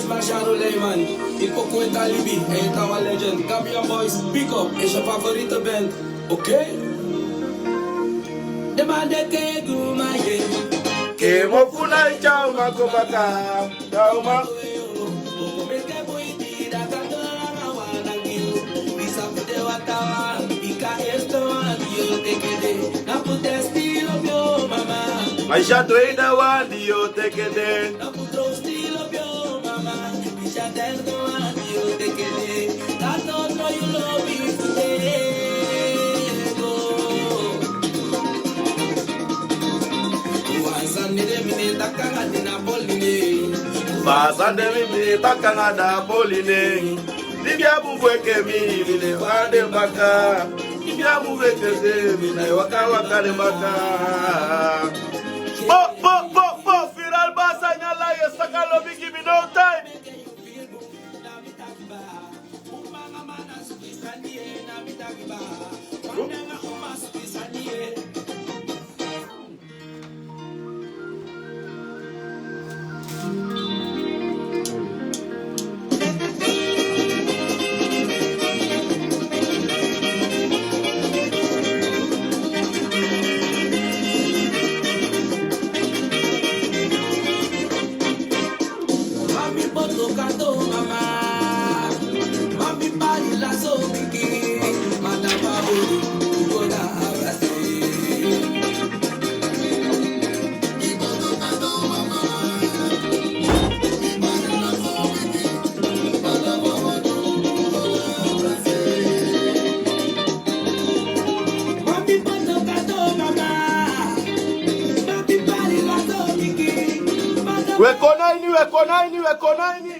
peace, my shadow man. Ipo kwenta libi, en tawa legend. Gambia boys, pick up, is je favoriete band, oké? De man de kegu ma ye. Ke mo kuna chao mako baka. Chao ma. My shadow ain't the one you take it in. Basande mi takanga da poline. Libya buvweke mi bile wande baka. Libya buvweke se bile waka waka de baka. Bo, Firal Basa nyala yesaka lobi, give me no time. We konaini.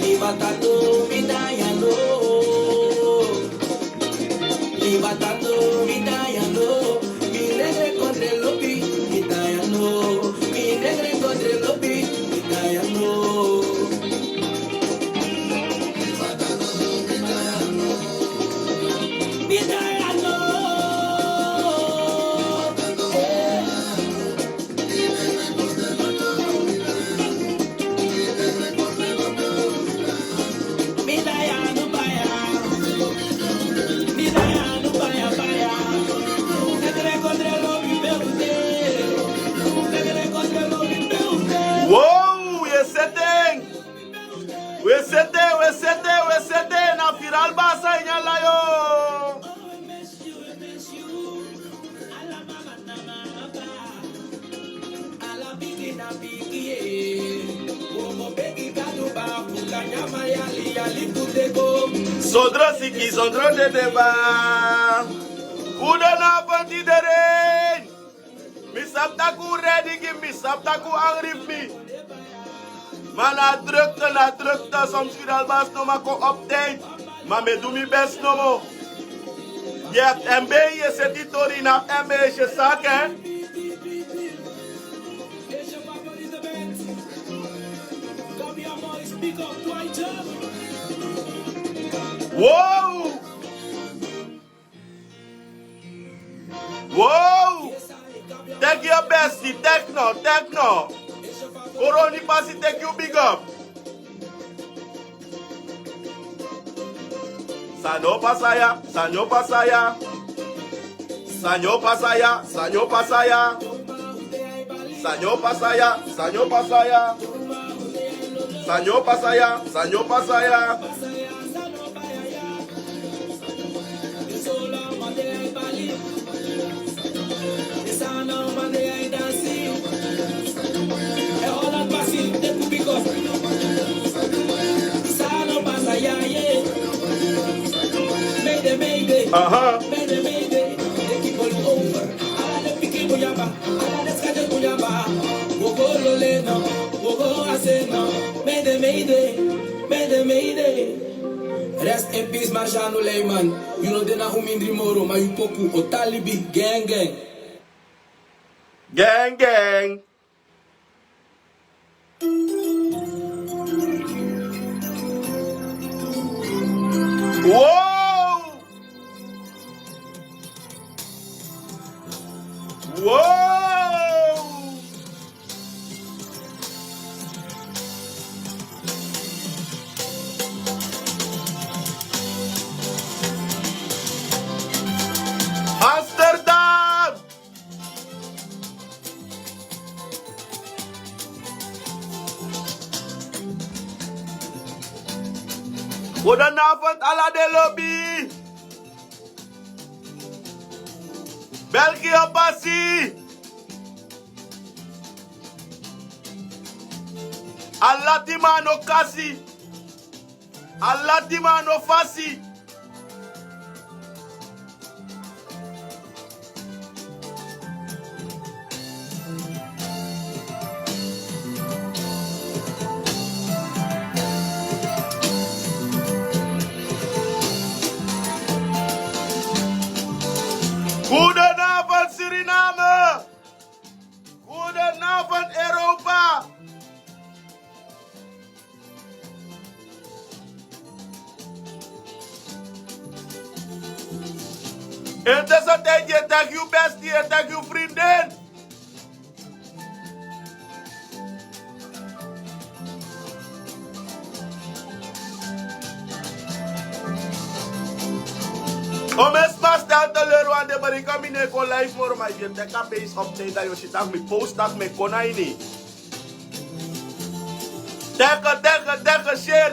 Libatando midayano. Libatando midayano. Mi negre contra el lobby, midayano. Mi negre contra el lobby, midayano. Wow, we sete na Firal Basa nyala yo. Sondro siki, sondro de deba. Uda na panti deren. Misaptaku ready, give me saptaku angrif me. Maar na drukte, soms Firal Bas no mako update. Maar me doe mijn best no mo. Je hebt MB, je zet die tori na MB, is je zak hè. Wow! Wow! Take your bestie, techno. Coroni passi, take you big up. Sanyo pasaya. Sanyo pasaya. Sanyo pasaya. Sanyo pasaya. Sanyo pasaya. Sanyo pasaya. Sanyo pasaya. Sanyo pasaya. Rest in peace, Marshano Leyman. You know, then I humindri moro, ma you poku, otalibi, gang. Gang. Wow! Wow! Amsterdam! Goedenavond, alla de lobby! België passie! Allatimano kasi! Allatimano fasi! Goedenavond Suriname! Goedenavond Europa! Intussen tijdje, thank you bestie en thank you vriendin! Om eens maar stel te leren aan de barika mine kon live voor mij. Je denkt aan base update dat je shit aan me post dat me kon hij niet. Tegen,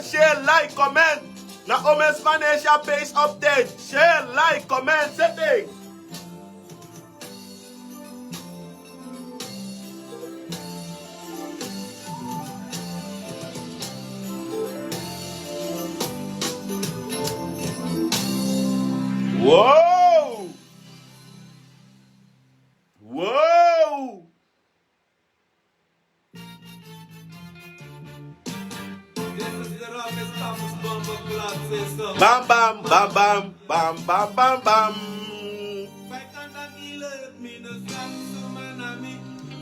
share, like, comment. Na om eens maar eens je base update. Share, like, comment, setting. Wow! Wow! Bam bam bam bam bam bam bam bam.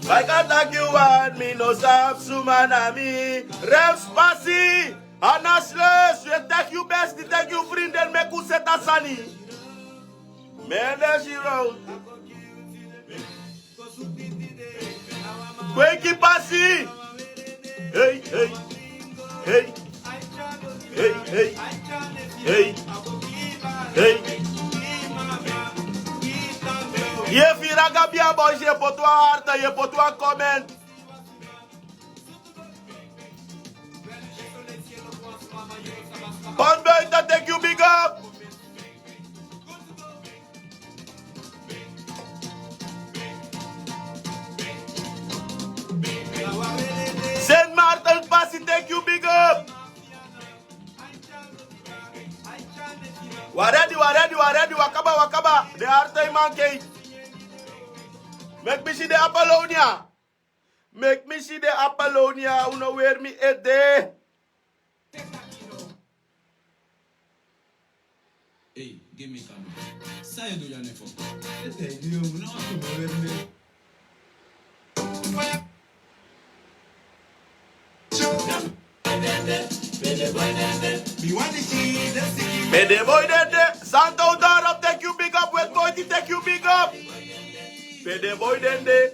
Vai cantar que o ar me nos sumanami. Rev spasi. Anasles, je thank you best, thank you vrienden me kuseta sani. Mendes road. Kweki pasi. Hey, hey, hey, hey, hey, hey, hey. Je viraga bien boy, je pour toi arte, je pour toi comment. On buiten, take you big up. Saint Martin Passi, take you big up. Waredi, wakaba. De arte manke. Make me see the Apollonia. Make me see the Apollonia. Uno wear me a day. Hey, give me some. Say do your nefo. Bede boy dende. Santo Darab take you big up. Wet boy take you big up. Bede boy dende.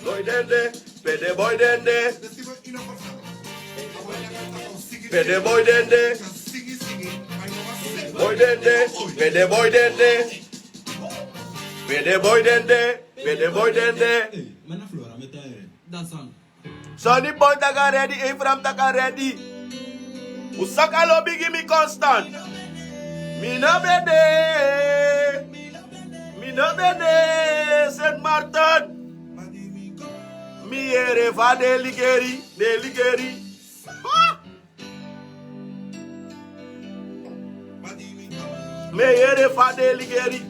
Boy dende. Bede boy dende. Bede boy dende. Boy dende, bede boy dende. Bede boy dende, bede boy dende. Mana flora meta that song. Sonny boy taka ready, Ephraim taka ready. Usaka lobby give me constant. Mi no bede, Saint Martin. Mi ere va deligeri. Me ere fa deligeri.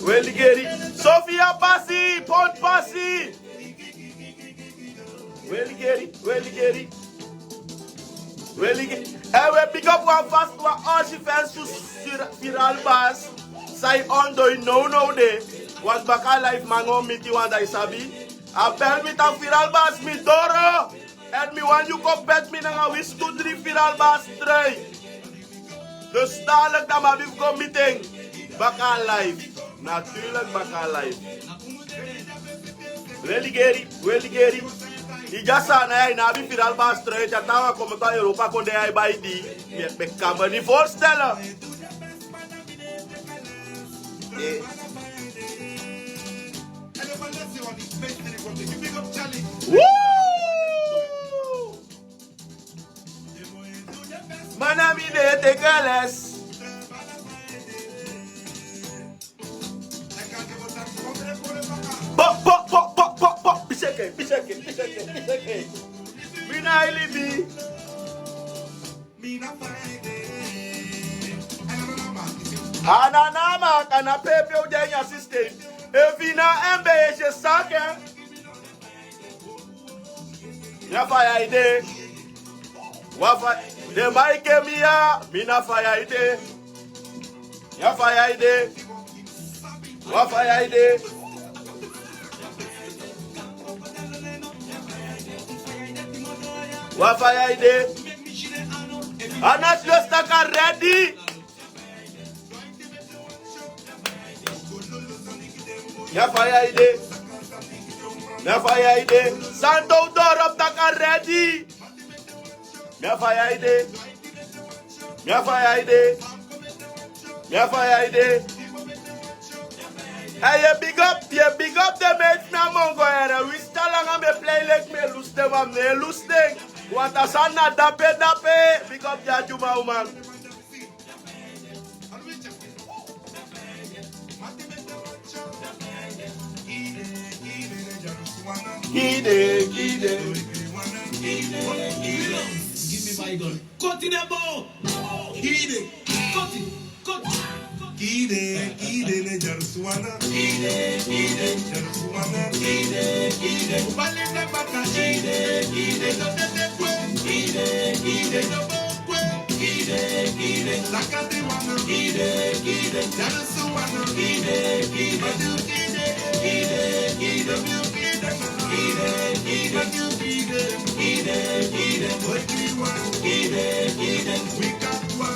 Welligeri. Sofia passi, Pont passi. Welligeri. Ewe pick up one fast one all she fans to viral bus. Sai on do no de. Was baka life mango miti wanda isabi. A bel mit a viral bas mi doro. En mi wan you go bet mi nanga wis 2-3 viral bas tray. Dus dadelijk dan maar we go meeting. Baka life. Natuurlijk baka life. Religeri. Ijasa na hij na wie viral bas tray. Ja tawa komen tot Europa kon de hij bij die. Ik kan me niet voorstellen. Manami de tekeles. Pop. Biseke. Mina libi. Ananama kana pepe ujenya system. Evina embe je sake. Ya fire ide. Wafa de maike mia mina fire ide. Ya fire ide. Wa fire ide. Wa fire ide. Anas just taka ready. Ya fire ide. Ya fire ide. Santo dorop taka ready. Ya fire ide. Ya fire ide. Ya fire ide. Hey, you big up the mates na mongo here. We still lang me play like me lose them am ne lose them. What a sana dape. Big up ya Juma woman. Gide. Give me my gun. Cut in the ball. Gide. Cut. Gide le jarsuana. Gide jarsuana. Gide. Balenda baka. Gide no te kwe. Gide no kwe. Gide. Sakate wana. Gide jarsuana. Gide. We got one.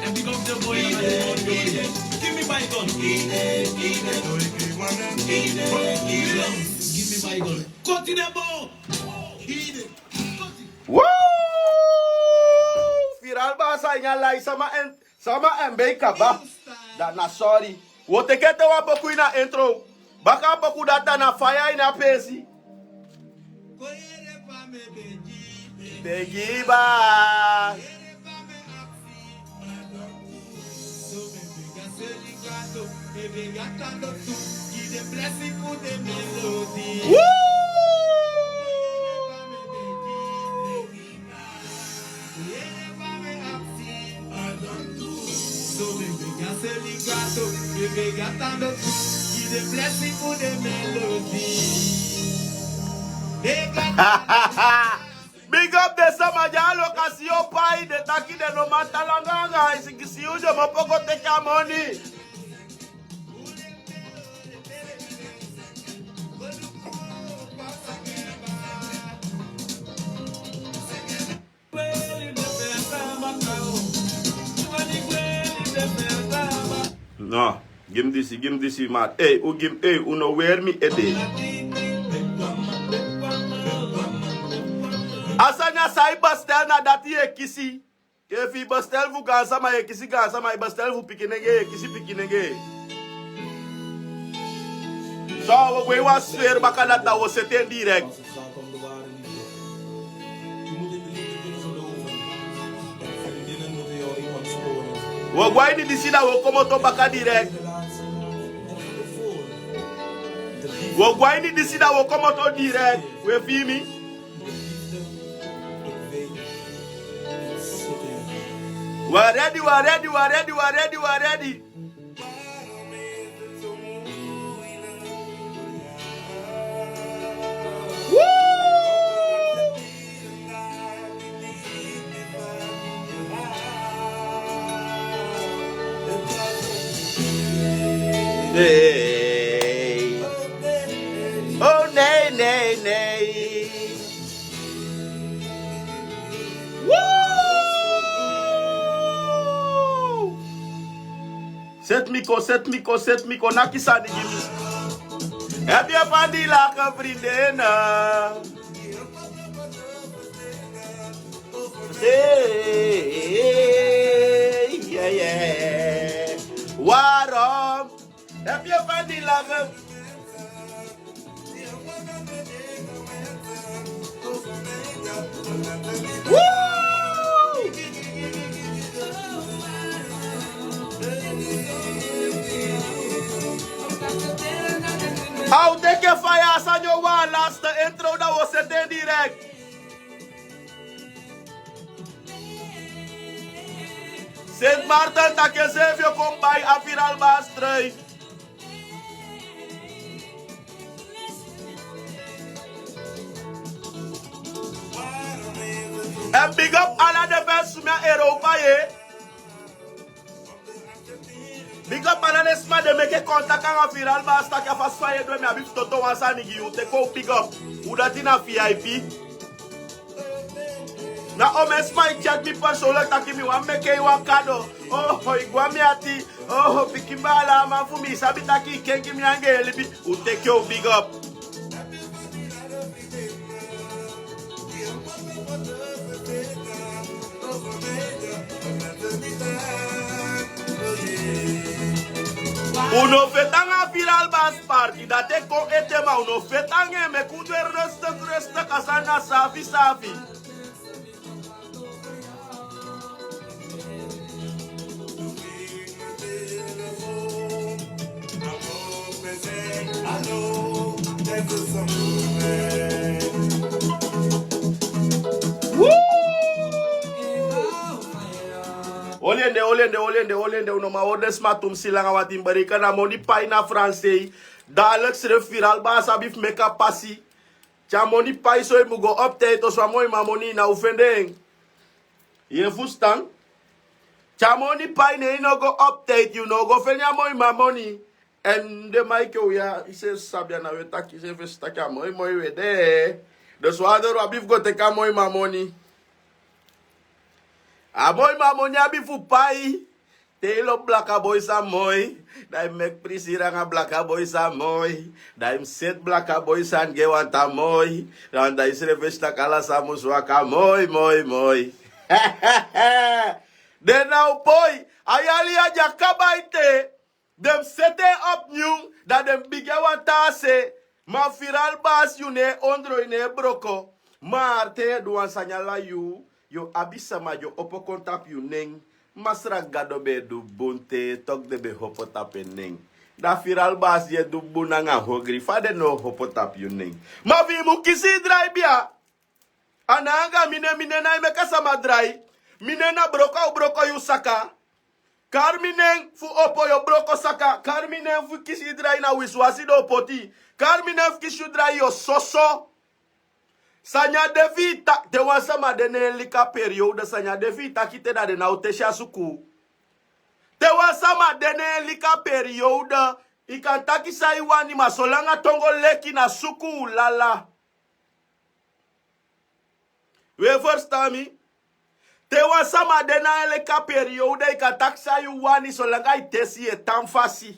And big up the boy. Give me my gun. Give me my gun. Cut in the ball. Woo! Viral basa ingalai sama embe kaba. Da na sorry. Wote kete wa boku ina intro. Baka boku data na fire ina pesi. Begiba. Woo! Big up de Samajalo Casio Pai, de Taki de no Matalanga, is Kisiu de Mopoko take money. No, give me this, man. Hey, uno wear me a day. Asanya sai bastel na dati e kisi. If he bastel vu gansa ma e kisi gansa ma e bastel vu pikinege e kisi pikinege. So we was swear bakala ta wo seten direct. Wo gwai ni disida wo komoto baka direct. Wo gwai ni disida wo komoto direct. We feel me? We're ready. Woo! set miko, nakisani gimi. Heb je van die lage vriendinnen? Hey, yeah, yeah. Waarom heb je van die lage... I'll take your fire, Sanyo one last intro that was set in direct. Saint Martin, dat je zelf je komt bij Aviral Baastrui. En big up alle de mensen in Europa, je. Big up alle de mensen die make contact aan Aviral Baastrui. Dat je vast van je doet, maar ik tot was aan die te koop big up. Hoe dat in een VIP? Na omes my chat mi persoonlijk dat ik mi wan make you cadeau. Oh, ik wou me ati. Oh, pikimbala man for me sabi taki kenki mi ange libi. Who take you big up. Uno fetanga viral bas party dat ik kon eten maar uno fetanga me kude rustig asana safi. Olende, uno ma odes matum silanga watim barika na moni pai na francais. Dadelijk schreef viral baas abif meka passi. Tja moni pai so mu go update os wa moi ma moni na ufendeng. Je fustan. Tja moni pai ne no go update you no go fenya moi ma moni. En de Michael ja, ise sabia na we taki se vestaka moi we de. Dus wader abif go teka moi ma moni. Aboy mamoni abifu pai. Telo blaka boy sa moy. Dai mek prisira nga blaka boy sa moy. Dai set blaka boy san ge wanta moy. Dan dai srevesta kala sa muswaka moy. Den nou boy. Ayali aja kabaite. Dem sete up new. Dat dem bigge wanta se. Ma viral bas you ne ondro ne broko. Maar te duan sanyala you. Yo abisama yo opo kontap yu neng. Masra gado be du bonte. Tok de be hopotap neng. Da viral bas ye du bunanga hogri. Fade no hopotap yu neng. Ma vi mu kisi dry bia. Ananga mine na me kasama dry. Mine na broko yu saka. Kar mine fu opo yo broko saka. Kar mine fu kisi dry na wiswasi do poti. Kar mine fu kisi dry yo soso. Sanya devita te wansama dene lika periode sanya devita kite da de na utesha suku. Te wansama dene lika periode ikantaki saiwani masolanga tongo leki na suku lala. We first time te wansama dene lika periode ikantaki saiwani solanga itesi etamfasi.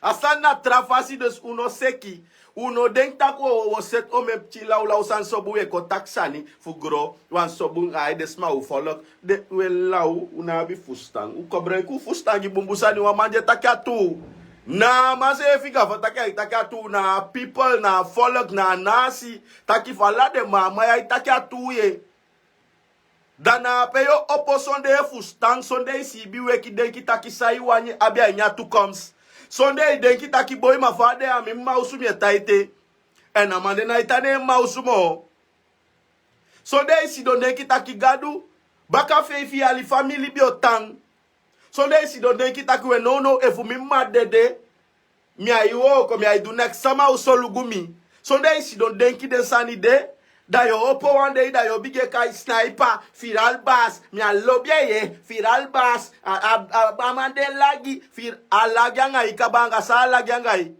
Asana trafasi des uno seki. Uno denk tak wo set o me chila ula usan sobu e kontak sani fugro wan sobu ngai des ma u folok de we lau una bi fustang u kobre ku fustang gi bumbusani wa manje takatu na mase fika fa takatu na people na folok na nasi takifala de mama ya takatu ye dana peyo oposon de fustang sonde si bi we ki denki takisai wani abia nya tu comes Sunday denki taki boy ma fade a mi mausu mi taite. En amande na itane mausu mo. Sunday si don denki taki gadu. Baka feifi ali family biotang. Sunday si don denki taki we no efu mi madede. Mi ayo ko mi aidu next sama usolugumi. Sunday si don denki den sani de. Da yo opo one day da yo bige kai Snaipa viral bas mi alobye ye viral bas amande lagi vir alagyanga ikabanga sala gyangai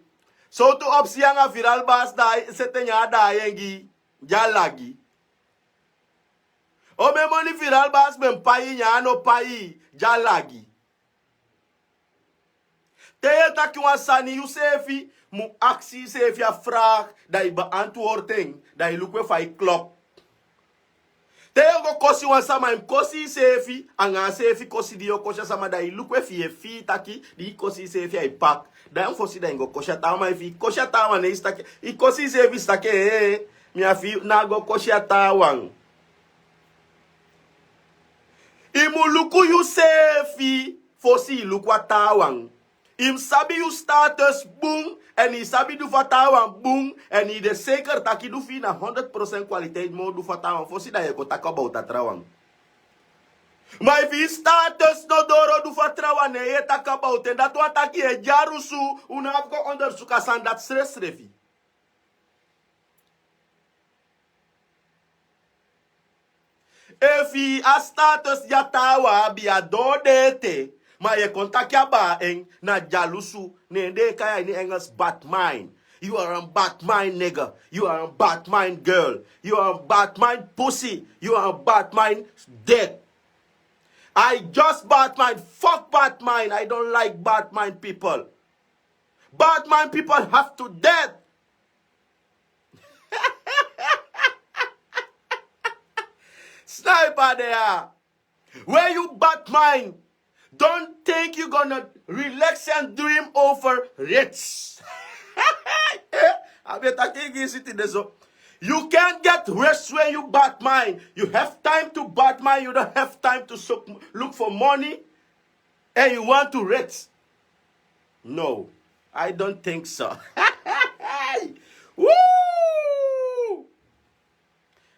so to opsianga viral bas da setenya da yengi jalagi o me moni viral bas ben pai nya no pai jalagi Te taki wan sani you sefi. Mu aksi sefi a vraag. Da je beantwoording. Da je look voor je klop. Te go kosi wan sama im kosi sefi. Anga sefi kosi di yo kosi sama da je look voor je fi taki. Di kosi sefi a pak. Da je fosi da je go kosi tawa fi. Kosi tawa ne istake. I kosi sefi stake. Mi a fi na go kosi tawa. Imu luku you sefi. Fosi lukwa tawang. Im sabi you status boom. En i sabi du fatawang boom. En i de zeker taki du fi na 100% kwaliteit mo du fatawang. Fosi da je ko taka bauta trawang. Maar if i status no doro du fatrawang ne je taka bauta. En dat wan taki e jarusu. Una afgo onderzoek asan dat stress refi. Efi a status ya tawa bia do dete. Maar je contact ya ba en na jalusu. Ne de kaya in Engels bad mind. You are a bad mind nigga. You are a bad mind girl. You are a bad mind pussy. You are a bad mind dick. I just bad mind. Fuck bad mind. I don't like bad mind people. Bad mind people have to death. Snaipa there. Where you bad mind? Don't think you're gonna relax and dream over rich. You can't get rest when you bad mind. You have time to bad mind. You don't have time to look for money. And you want to rest. No, I don't think so. Woo!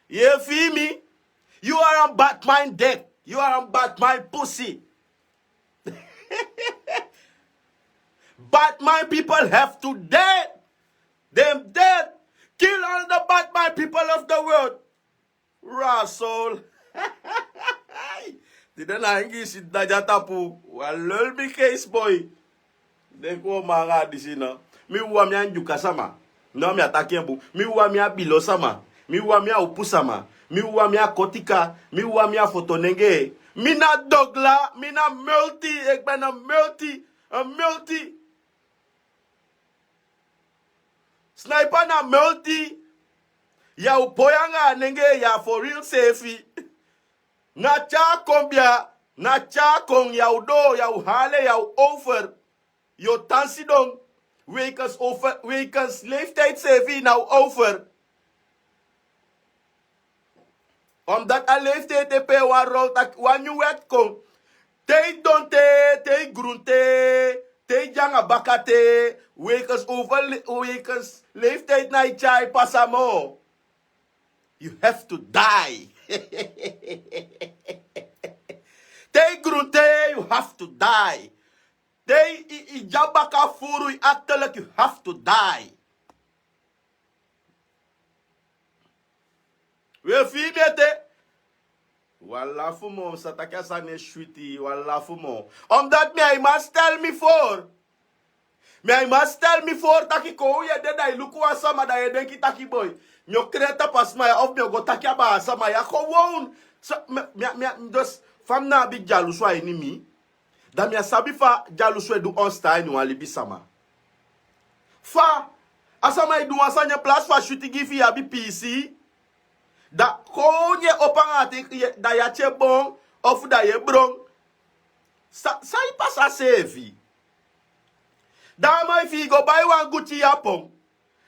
You feel me? You are a bad mind dick. You are a bad mind pussy. Bad mind people have to dead. Them dead. Kill all the bad mind people of the world. Rasol. Tidak lagi si Dajatapu. Walol mi case boy. Deko manga di sini. Mi uwa mi anjuka sama. No mi ataki bu. Mi uwa mi abilo sama. Mi uwa mi upu sama. Mi uwa mi kotika. Mi uwa mi fotonenge. Mi na dogla. Mi na multi. Ik ben een multi. Een multi. Snaipa na multi. Ya upoyanga nenge ya for real safety. Na cha kombia. Na cha kong ya udo. Ya uhale ya over. Yo tansidong. Wekens over. Wekens leeftijd safety nou over. Omdat a leeftijd te pe wan rol tak wan you wet kom. Te donte. Te groente. Te janga bakate. Wekens over. Wekens leeftijd na chai pasamo. You have to die. Te groente. You have to die. Te ijabaka furu. Actually you have to die. We filmete. Walla fumo. Sataka sane shwiti. Walla fumo. Omdat mij must tell me for. Mij must tell me for. Taki ko ye de da iluku asama da ye denki taki boy. Myo kreta pas maya of myo go taki aba asama ya ko won. So dus fam na big jaluswa enimi. Da mi sabi fa jaluswa du on style ni wan libi sama. Fa asama du asanya place fa shwiti gifi ya bi PC. Da konye opangate da ya chebon of da ye brong. Sa yi pasa sevi. Da my fi go buy one Gucci yapon.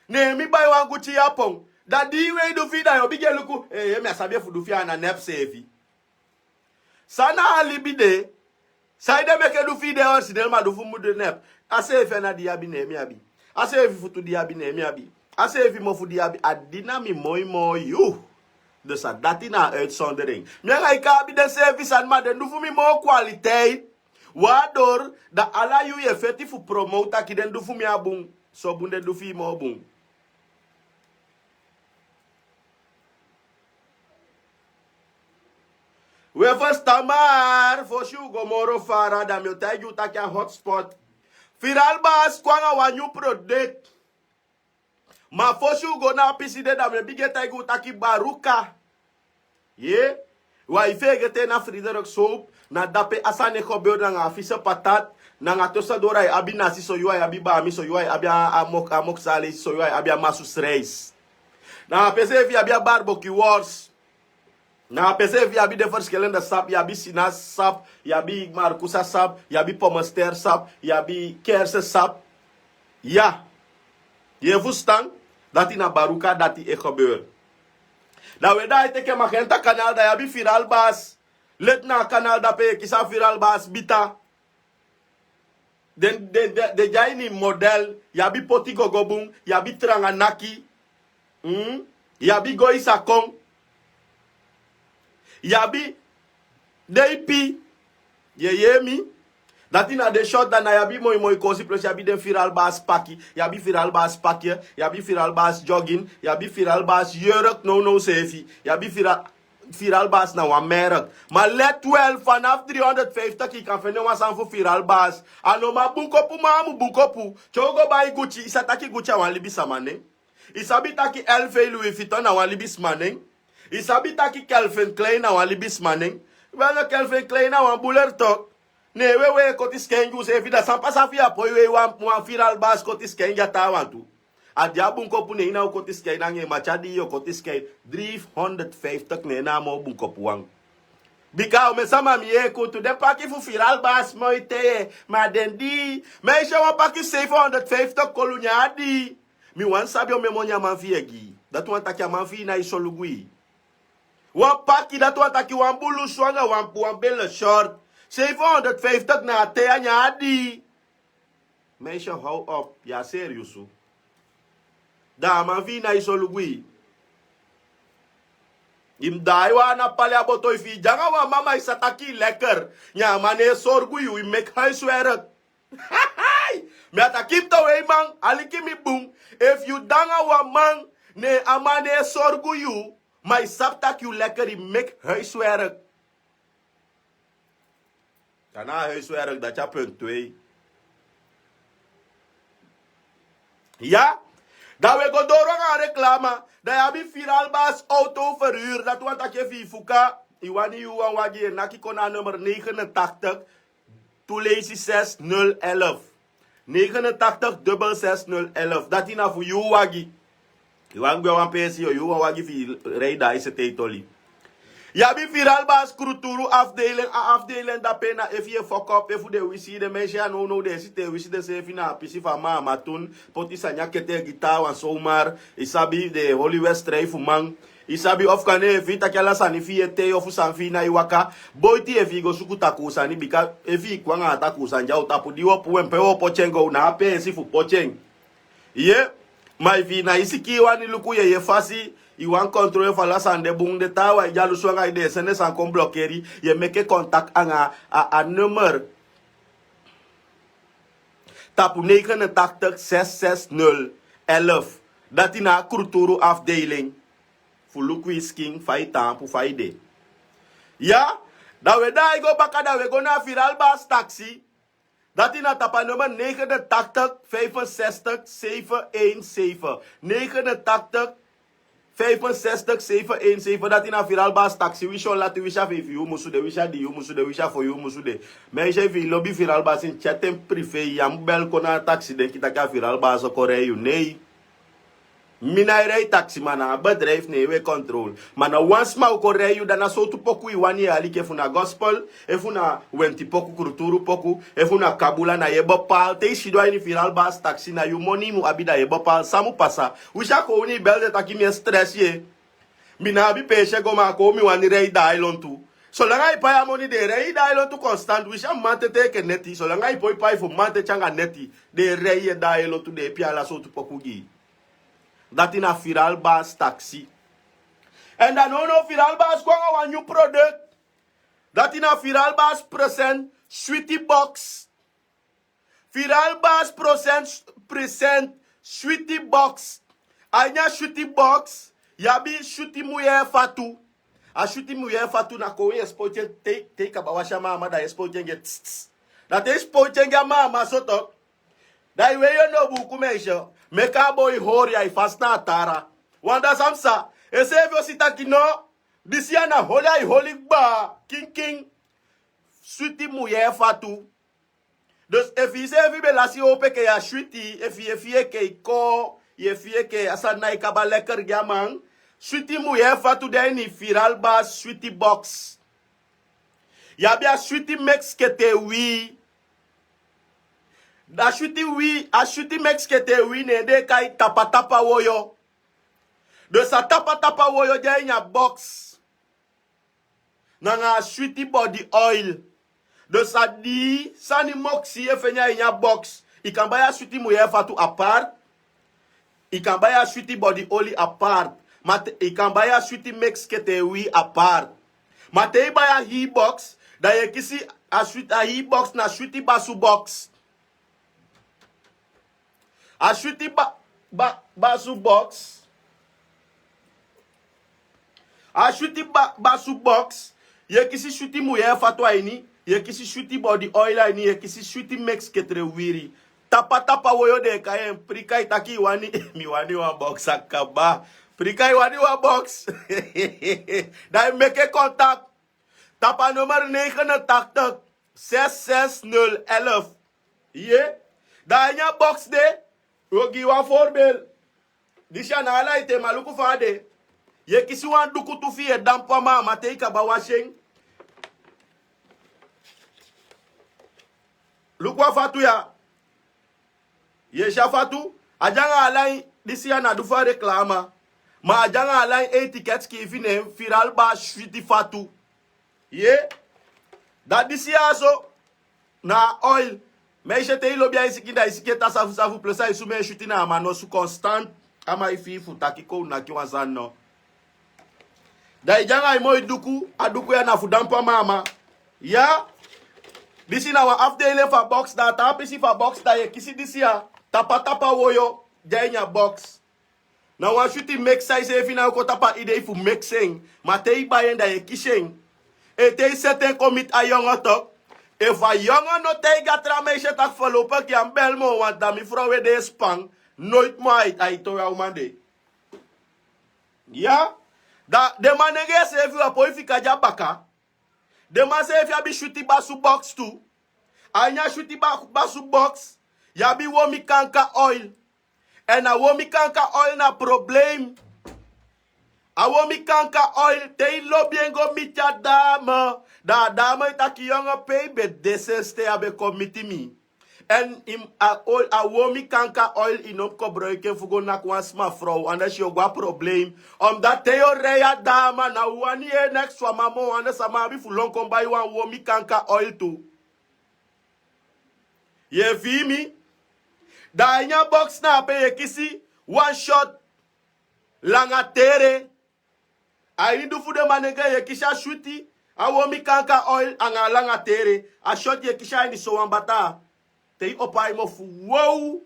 Ne mi buy one Gucci yapon. Da di we do fi da yo bige luku. Me asabe fu do fi ana nep sevi. Sana libi de. Sa ide meke do fi de on sinema do fu mu de nep. Ase fi na di abi ne mi abi. Ase fi futu di abi ne mi abi. Ase fi mo fu di abi adina mi moi you. Dus dat is een uitzondering. Maar ik heb de service aan, maar dan doe ik meer kwaliteit. Waardoor dat alle jullie effectief promoten, dat ik dan doe ik meer boom. Zo boem, dan doe ik meer boom. We verstaan maar, voor jou gomoro fara, dan moet je je tak een hotspot. Viral baas, kwanga wan nieuw product. Maar voor jou go na piside, dan moet je je tak baruka. Wa ife gete na Frederik soap, na dape asane kobeod na afise patat, Nanga tosa dora abi nasi so yuai, abi bami so yuai, abi amok sale so yuai, abi masus reis. Na pese vi abi barbecue wars. Na pese vi abi de verschillende sap, yabi sinas sap, yabi marcusa sap, yabi pomester sap, yabi kerse sap. Ja. Je verstaan dat in baruka dat die gebeur. Da we da teke magenta kanaal da yabi viral bas. Let na kanaal da pe kisa viral bas bita. De jaini model, yabi poti gogobung, yabi tranganaki. Yabi goi sakong. Yabi deipi. Yemi. Dat in de shot dan yabi moi kosi plus yabi den viral bas paki, yabi viral bas pakje, yabi viral bas jogging, yabi viral bas jurk no sefi, yabi viral bas na wan merk. Maar let wel, vanaf 350 ik kan vinden was aan voor viral bas. Ano ma bunkopu mamu bunkopu. Chogo bai Gucci, isataki Gucci wan libis maneng. Isabi taki LV Louis Vuitton na wan libis maneng. Isabi taki Calvin Klein na wan libis maneng. Wel Calvin Klein na wan buller tok. Nee, we kotis kenju se vida sampa safia po we wan viral bas kotis kenja tawantu. Adia bunkopu ne ina kotis ken nange machadi yo kotis ken 350 ne na mo bunkopu wang. Bika o mesama mieko to de paki fu viral bas moite ma dendi me sha wan paki 750 kolunya di. Mi wan sabi o memonya man viegi. Dat wan taki man vi na isolugui. Wan paki dat wan taki wan bulu swanga wan belle short. 750 na te anya di. Meisje, hou op. Ja, serieus. Da man vi na isolugui. Im daiwa na palya botoi fi. Janga wa mama isataki lekker. Ja, mane sorgui we make huiswerk. Me atakim to we man. Alikimi boom. If you danga wa man. Ne amane sorgui. My saptak you lekker. I make huiswerk. Kana huiswerk dat je punt 2. Ja? Dat we go door aan reclama. Dat je hebt viral bas auto verhuur. Dat want dat je vifuka. Iwani uwan wagi naki kona nummer 89. Toelezi 6011. 89 66011. Dat is na voor you wagi. Iwan gwa wan pesi yo. Iwan wagi fi reida is het eitoli. Yabi viral bas kruturu afdeling da pena if je fuck up if de wisi de meisje no de site wisi de se fina pisi fa ma tun poti sanya kete gita wan somar isabi de Holy West Drive man isabi of kane vita kala sani fiete of sanfi na iwaka boyti if go suku takusani bika if kwanga takusanja utapu diwo puempe o pochengo na pe si fu pocheng ye mai vi na isiki wani luku ye fasi Iwan controle fala sande bung de tawa jalu swanga ide sene san kon blockeri ye meke contact anga a nummer tapu 89 66011 datina kulturu afdeling fu lukui sking faitan pu faide ya da we da go baka da we go na viral bas taxi datina tapa nummer 89 65 717 89 65 717 dat in a viral bas taxi we shall lati wisha fi you musu de wisha di you musu de wisha for you musu de mais j'ai vu lobby viral bas in chatem privé yam bel kona taxi de kita ka viral bas ko reyu nei minairei taxi mana bedrijf nee we control mana once ma ko reyu dana so tu poku iwani ali ke funa gospel e funa wenti poku kulturu poku e funa kabula na yebo pal te shido ini viral bas taxi na you money mu abida yebo pal samu pasa wisha ko uni bel de taki mi stress ye mina abi peshe go ma ko mi wani rei dailon tu so langa ipa ya money de rei dailon tu constant wisha mante te ke neti so langa ipo ipa fu mante changa neti de rei dailon tu de pia la so tu poku gi dat in a viral bas taxi. En dan no viral bas kwanga een nieuw product. Dat in a viral bas present sweetie box. Viral bas present sweetie box. Anya sweetie box. Yabi sweetie muye fatu. A sweetie muye fatu na kowe espochen take abawasha mama da espochen get. Dat espochen ga mama soto. Da iwe yo no buku meisho. Meka boy hori ai fasta tara. Wanda samsa. Esevyo sitaki no. Disiana holy ba. King. Sweetie muye fatu. Dus if be lasi ope ke ya sweetie, if je ke ko, je ke asana ikaba lekker gamang, sweetie mu ye fatu de ni viral ba sweetie box. Ya bia sweetie mix ke te wi. Da sweetie wi, a sweetie mix ke te wi ne de kai tapa woyo. Dus a tapa woyo de in ya box. Nanga sweetie body oil. Dus a di, sani moxie fenya in ya box. I kan baya sweetie mu ye fatu apart. I kan baya sweetie body oil apart. I kan baya sweetie mix ke te wi apart. Mate i baya he box. Da ye kisi a he box na sweetie basu box. A sweetie basu box. A sweetie basu box. Ye kisi sweetie mu ye fatwa ini. Ye kisi sweetie body oil ini. Ye kisi sweetie mix ketre wiri. Tapa woyo de kayen. Prikai taki wani. Mi wani wa box akaba. Prikai wani wa box. Da make contact. Tapa nummer 89 66011. Ye. Da nya box de. Rogi wa voorbeeld. Disha na ala ite maluku fade. Ye kisi wan duku tufi e dampo ma matei ka ba washing. Lukwa fatu ya. Ye shafatu. Ajanga alai disi ya na dufa reklama. Ma ajanga alai etiquette ki vine viral ba shwiti fatu. Ye. Da disi ya so. Na oil. Mais je te ilo bien ici kinda ici keta savu plus ça isu me chuti na amano su constant ama ifi futaki ko na ki wanzan no. Da ijanga imo iduku aduku ya na fudampa mama. Ya disi na wa after ile fa box da tapa isi fa box da ye kisi disi ya tapa woyo janya box. Na wa chuti make size e fina ko tapa ide ifu mixing matei bayen da ye kishing. E te certain commit a young talk. If a jongen no tega trameisje tak verlopen, ki aan belmo, want dan mi vrouw weer de spang, nooit meer uit to jou man de. Ja? Da, de man nege se evi wa poi fika ja baka. De man se evi abi shuti basu box tu. Anya shuti basu box, ya bi womi kanka oil. En a womi kanka oil na probleem. A womi kanka oil, te lobiengo mitya dame. Da dame taki jonge pay bet deseste abe committee mi. En a womi kanka oil inop gebruiken voor go nak wan sma vrouw. Anders je gwa probleem. Omdat theo reya dama na wani e next wa mamo anders sama bi fulon kom by wan womi kanka oil tu. Ye vi mi? Da nya box na pe ye kisi one shot langa tere. A indu fu de manege ye kisha shuti. A womi kanka oil anga langa tere. A shot ye kisha ini so wambata. Te opa imo fu wow.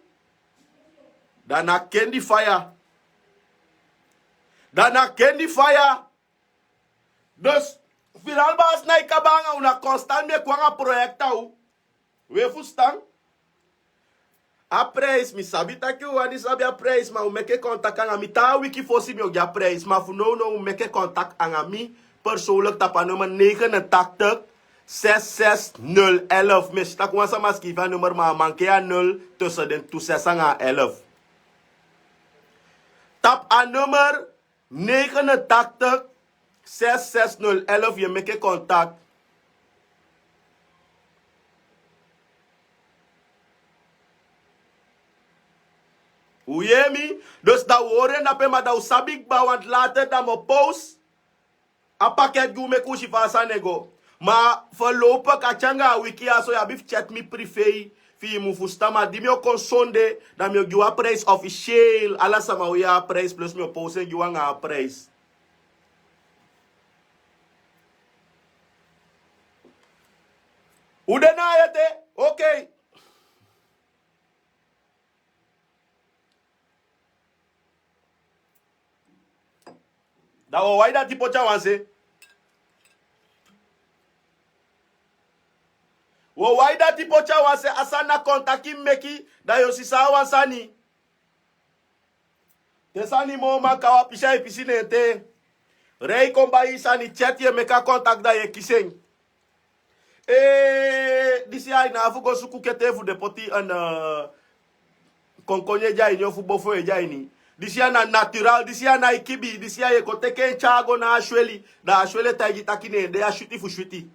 Dana candy fire. Dana candy fire. Dus final ba Snaipa banga una constant me kwanga projecta u. We fu stang. A praise mi sabi taki u ani sabi a praise ma u meke contact anga mi ta wiki fosi mi o ja praise ma fu no u meke contact anga mi. Persoonlijk tapa nummer 89 66011. Mis tak wansa maskiva nummer ma manke a 0 tussen den tu 6 en 11. Tap a nummer 89 66011. Je make contact. Hoe je mi? Dus dat horen dat ma da usabik ba want later dan mo post. A pakket gu me kushi fasa nego. Ma voorlopig kachanga wiki aso ya bif chat mi privé. Fi mu fustama di mi o konsonde. Da mi o giwa prijs officieel. Ala sama o ya prijs plus mi o posten giwa nga prijs. Ude na yete? Okay. Da wo waida tipo chawanse. Wo waida tipo chawanse asana kontaki meki da yosisa wansani. Tesani mo makawa pisha episine te. Rei komba isani chat ye meka contact da ye kiseng. Disi ay na fugo suku kete fu de poti an konkonye jai ni ofu bofo e jai ni. Disi na natural, disi na ikibi, disi ay ko teke chago na ashweli, da ashwele taigi takine de ashuti fu shuti.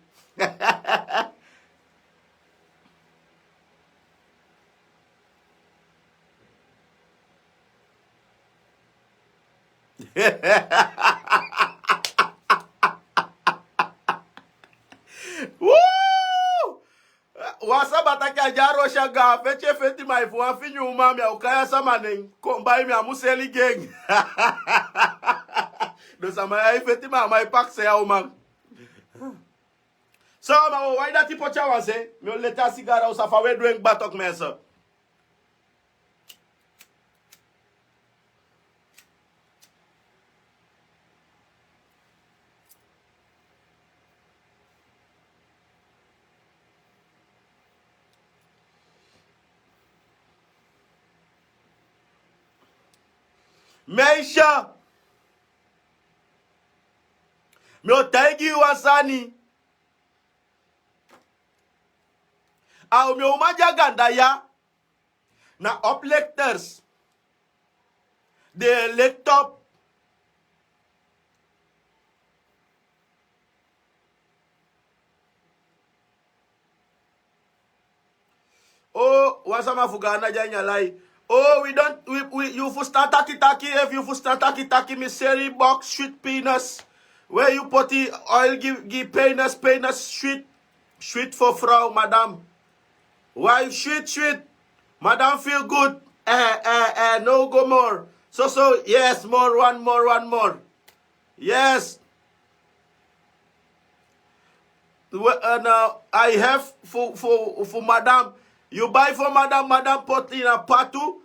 Woo! Wasa bataki ajaro shaga feche feti maifu afinyu umami ya ukaya samane kombai mi amuseli geng. Do sama ya feti ma mai pakse ya umam. So ma why that tipo chawanse mi leta sigara usafa we drink batok mesa. Meisha meu taigi wasani au meu majaganda ya na oplectors de laptop oh wasama fugana janya lai. Oh, you for start taki if you for start taki miseri box sweet penis. Where you put the oil give penis sweet for frau, madam. Why sweet? Madam feel good. No go more. So, yes, one more. Yes. I have for madam. You buy for madam put in a patu.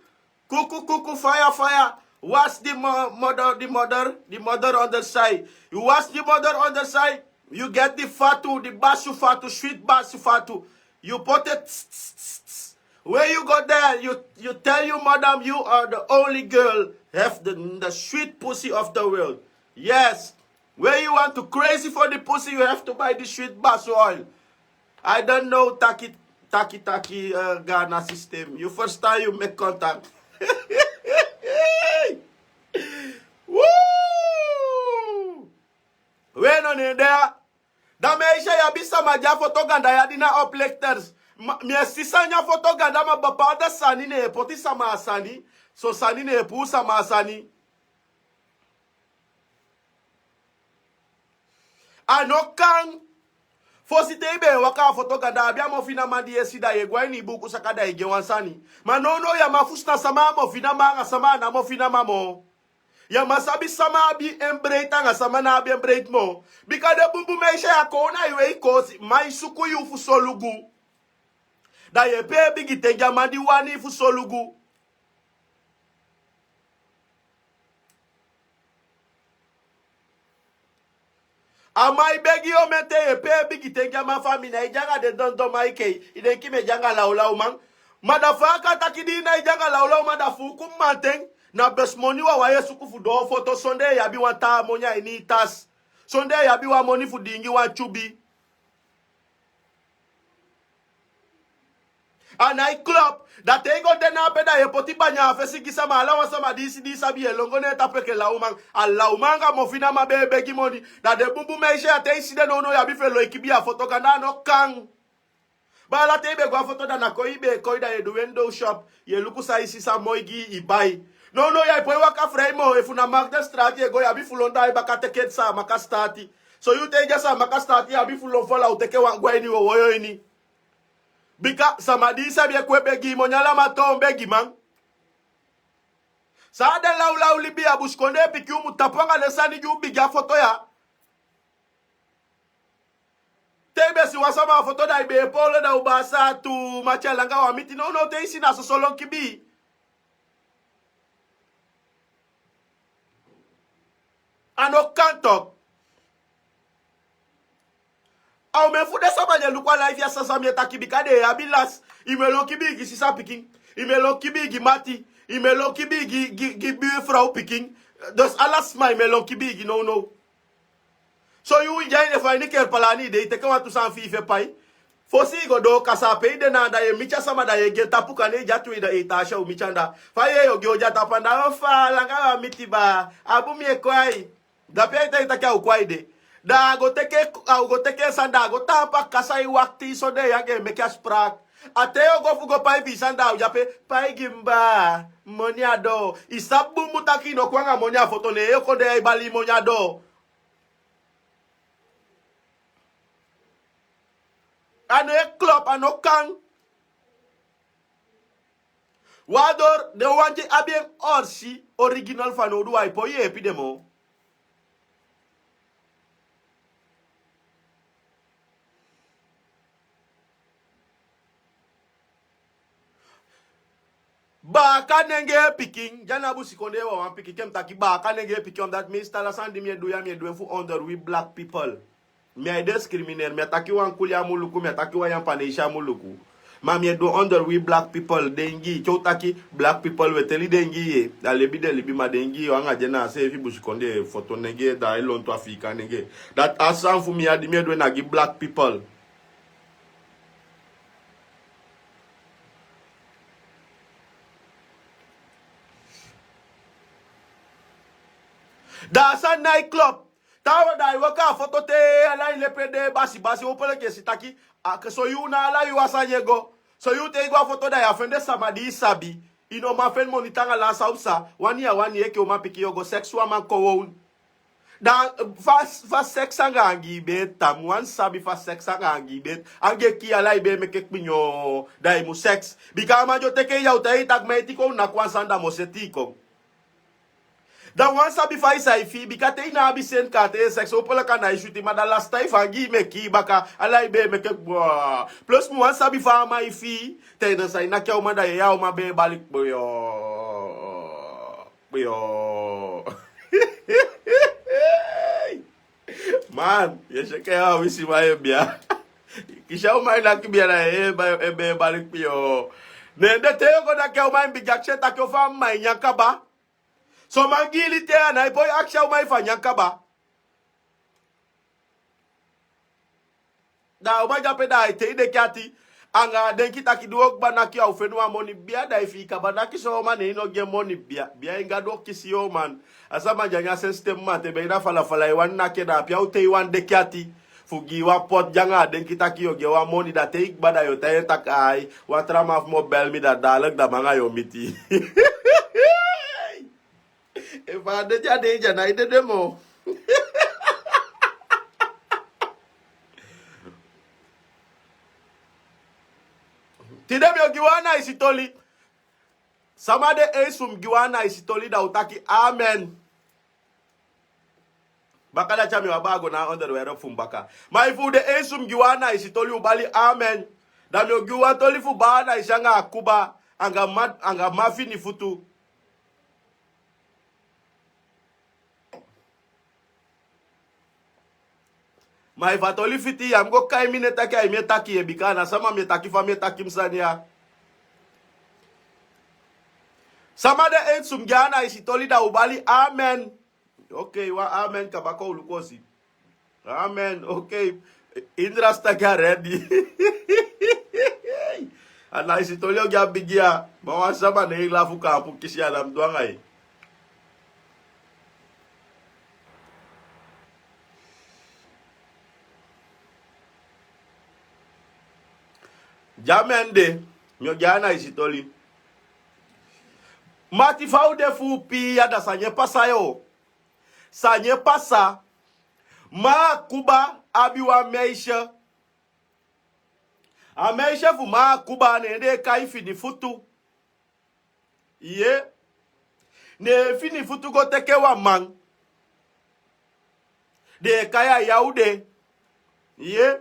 Kuku, fire. Wash the mother on the side. You wash the mother on the side. You get the fatu, the basu fatu, sweet basu fatu. You put it. Where you go there, you tell you madam, you are the only girl have the sweet pussy of the world. Yes. Where you want to crazy for the pussy, you have to buy the sweet basu oil. I don't know taki Ghana system. You first time you make contact. Woo! When on there, da meisha ya bisa maja fotoganda ya dina oplectors. Mi sisanya fotoganda ma bapada sani ne poti sama asani. So sani ne pu sama asani. Anokan Fosite ibe waka fotoganda abia mofina mandi esida yegwa ni buku sakada ege wansani. Manono ya mafusta sama mofina manga sama na mofina mamo. Ya masabi sama abi embrate nga sama na abi embrate mo. Bika de bumbu meisha ya kona iwe ikosi mai suku yufu solugu. Da ye pe bigi tenja mandi wani fu solugu. Amai begi o mete e pe bigi tenja ma famina ijanga de dondo maike ide kime janga laula man madafaka takidi na ijanga laula madafu kumanteng na besmoni wa waye suku fu do photo sonde ya bi wanta monya ini tas sonde ya bi wa moni fu dingi wa chubi anai club that they go dena peda ye poti banya fesi kisama ala wasama disi bi elongo ne tapeke laumang alaumanga mofina mabebe gimoni na de bumbu meishe ate iside no ya bi felo ikibia photo kana no kang bala tebe gwa photo da na koibe koida ye do window shop ye luku sa isi sa moigi ibai no ya ipo waka frame if na mark the strategy go ya bi fulonda ibaka teke sa makastati so you take just makastati ya bi fulon fola uteke wa gwaini wo woyo ini Bika samadi sabi kwebegi monyala matombegi man. Saade laula libi abuskonde pikiu mutapanga lesani juu biga foto ya. Tebe si wasama foto da ibe polo da ubasa tu machelanga wa miti no te isi na sosolo kibi. Ano kantok. Au me fude sama je lukwa life ya sasa mieta kibikade ya bilas imelo kibigi sisa picking imelo kibigi mati imelo kibigi gi frau picking dos alas my imelo kibigi no so you jaine fa ni ker palani de te kama tu san fife pai Fosi go do kasa pe de na da ye micha sama da ye ge tapu kane jatu ida itasha u michanda. Fa ye yo ge jata panda fa langa mitiba. Abu mi kwai. Da pe ita ka kwai de. Da go teke sanda go tapa kasa I wakti so de yage meka sprak. Ateo go fugo pai bisanda u jape pai gimba. Moniado. Isabu mutaki no kwanga monia foto ne yo ko de bali moniado. Ano klop ano kang. Wador de wanje abien orsi original fano du ay po ye epidemo. Baka nenge picking jana bu sikonde wa wan picking kem taki baka nenge picking that means tala sandi me do fu under we black people. Me I discriminate me taki wan kulia muluku me taki wan panisha muluku. Ma me do under we black people dengi chotaki black people we teli dengi ye da lebi de libi ma dengi wanga jena se fi busikonde photo nenge da ilon to Africa nenge that asan fu me adi me do na give black people. That's a nightclub. Tawa da iwaka foto te ala ile pede basi opele ke sitaki so you na ala you asanyego. So you te igwa foto da ya fende samadi sabi. Ino ma fen monitanga la sausa. One year ke o ma piki yogo sexual man ko won. Da fast sex anga angi bet tam one sabi fast sex anga angi bet ange ki ala ibe meke pinyo da imu sex. Bika ma jo teke ya utai tak metiko na kwansanda mosetiko. Da wansa bi fa isa ifi bikate ina abi sen kate sex opola kana ishuti mada last time fangi meki baka alai be meke bwa plus mu wansa bi fa ma ifi te na sai na kya umada ya uma be balik boyo man yesheke ya wisi ma bia kisha uma ina kibia na be balik boyo nende te ko da kya uma bi jakshe ta kyo fa ma nyakaba. So mangili te na ipoy aksha umay fanyang ba? Da umaja peda ite ide kyati anga denki taki duok banaki au fenua moni bia da ifika banaki so man ino ge moni bia inga do kisio man asama janya system man te beina fala iwan na keda pia ute iwan de kyati fugi wa pot janga denki taki yo ge wa moni da te ik bada yo te takai wa trama of mobile mi da dalek da manga yo miti. Eva de jadi jana ide demo. Tidem yo giwana isitoli. Samade esum giwana isitoli da utaki amen. Bakala chami wabago na underwear fumbaka. Maifu de esum giwana isitoli ubali amen. Da yo giwa toli fu bana ishanga akuba anga mafini futu. Ma ifatoli fiti ya mgo kai mine taki ya ime taki ye bikana sama me taki fa me taki msania. Sama de ensum gyana isitoli da ubali amen. Okay, wa amen kabako ulukosi. Amen, okay. Indra staka ready. Ana isitoli o gya bigia. Mawa sama ne ila fuka apu kisi alam duangai. Jamende, myo jana isitoli. Mati faude fupi yada sanye pasa yo. Sanye pasa. Ma kuba abiwa meisha. A meisha fu ma kuba nende kaifi ni futu. Ye. Ne fini futu go teke wa man. De kaya yaude. Ye.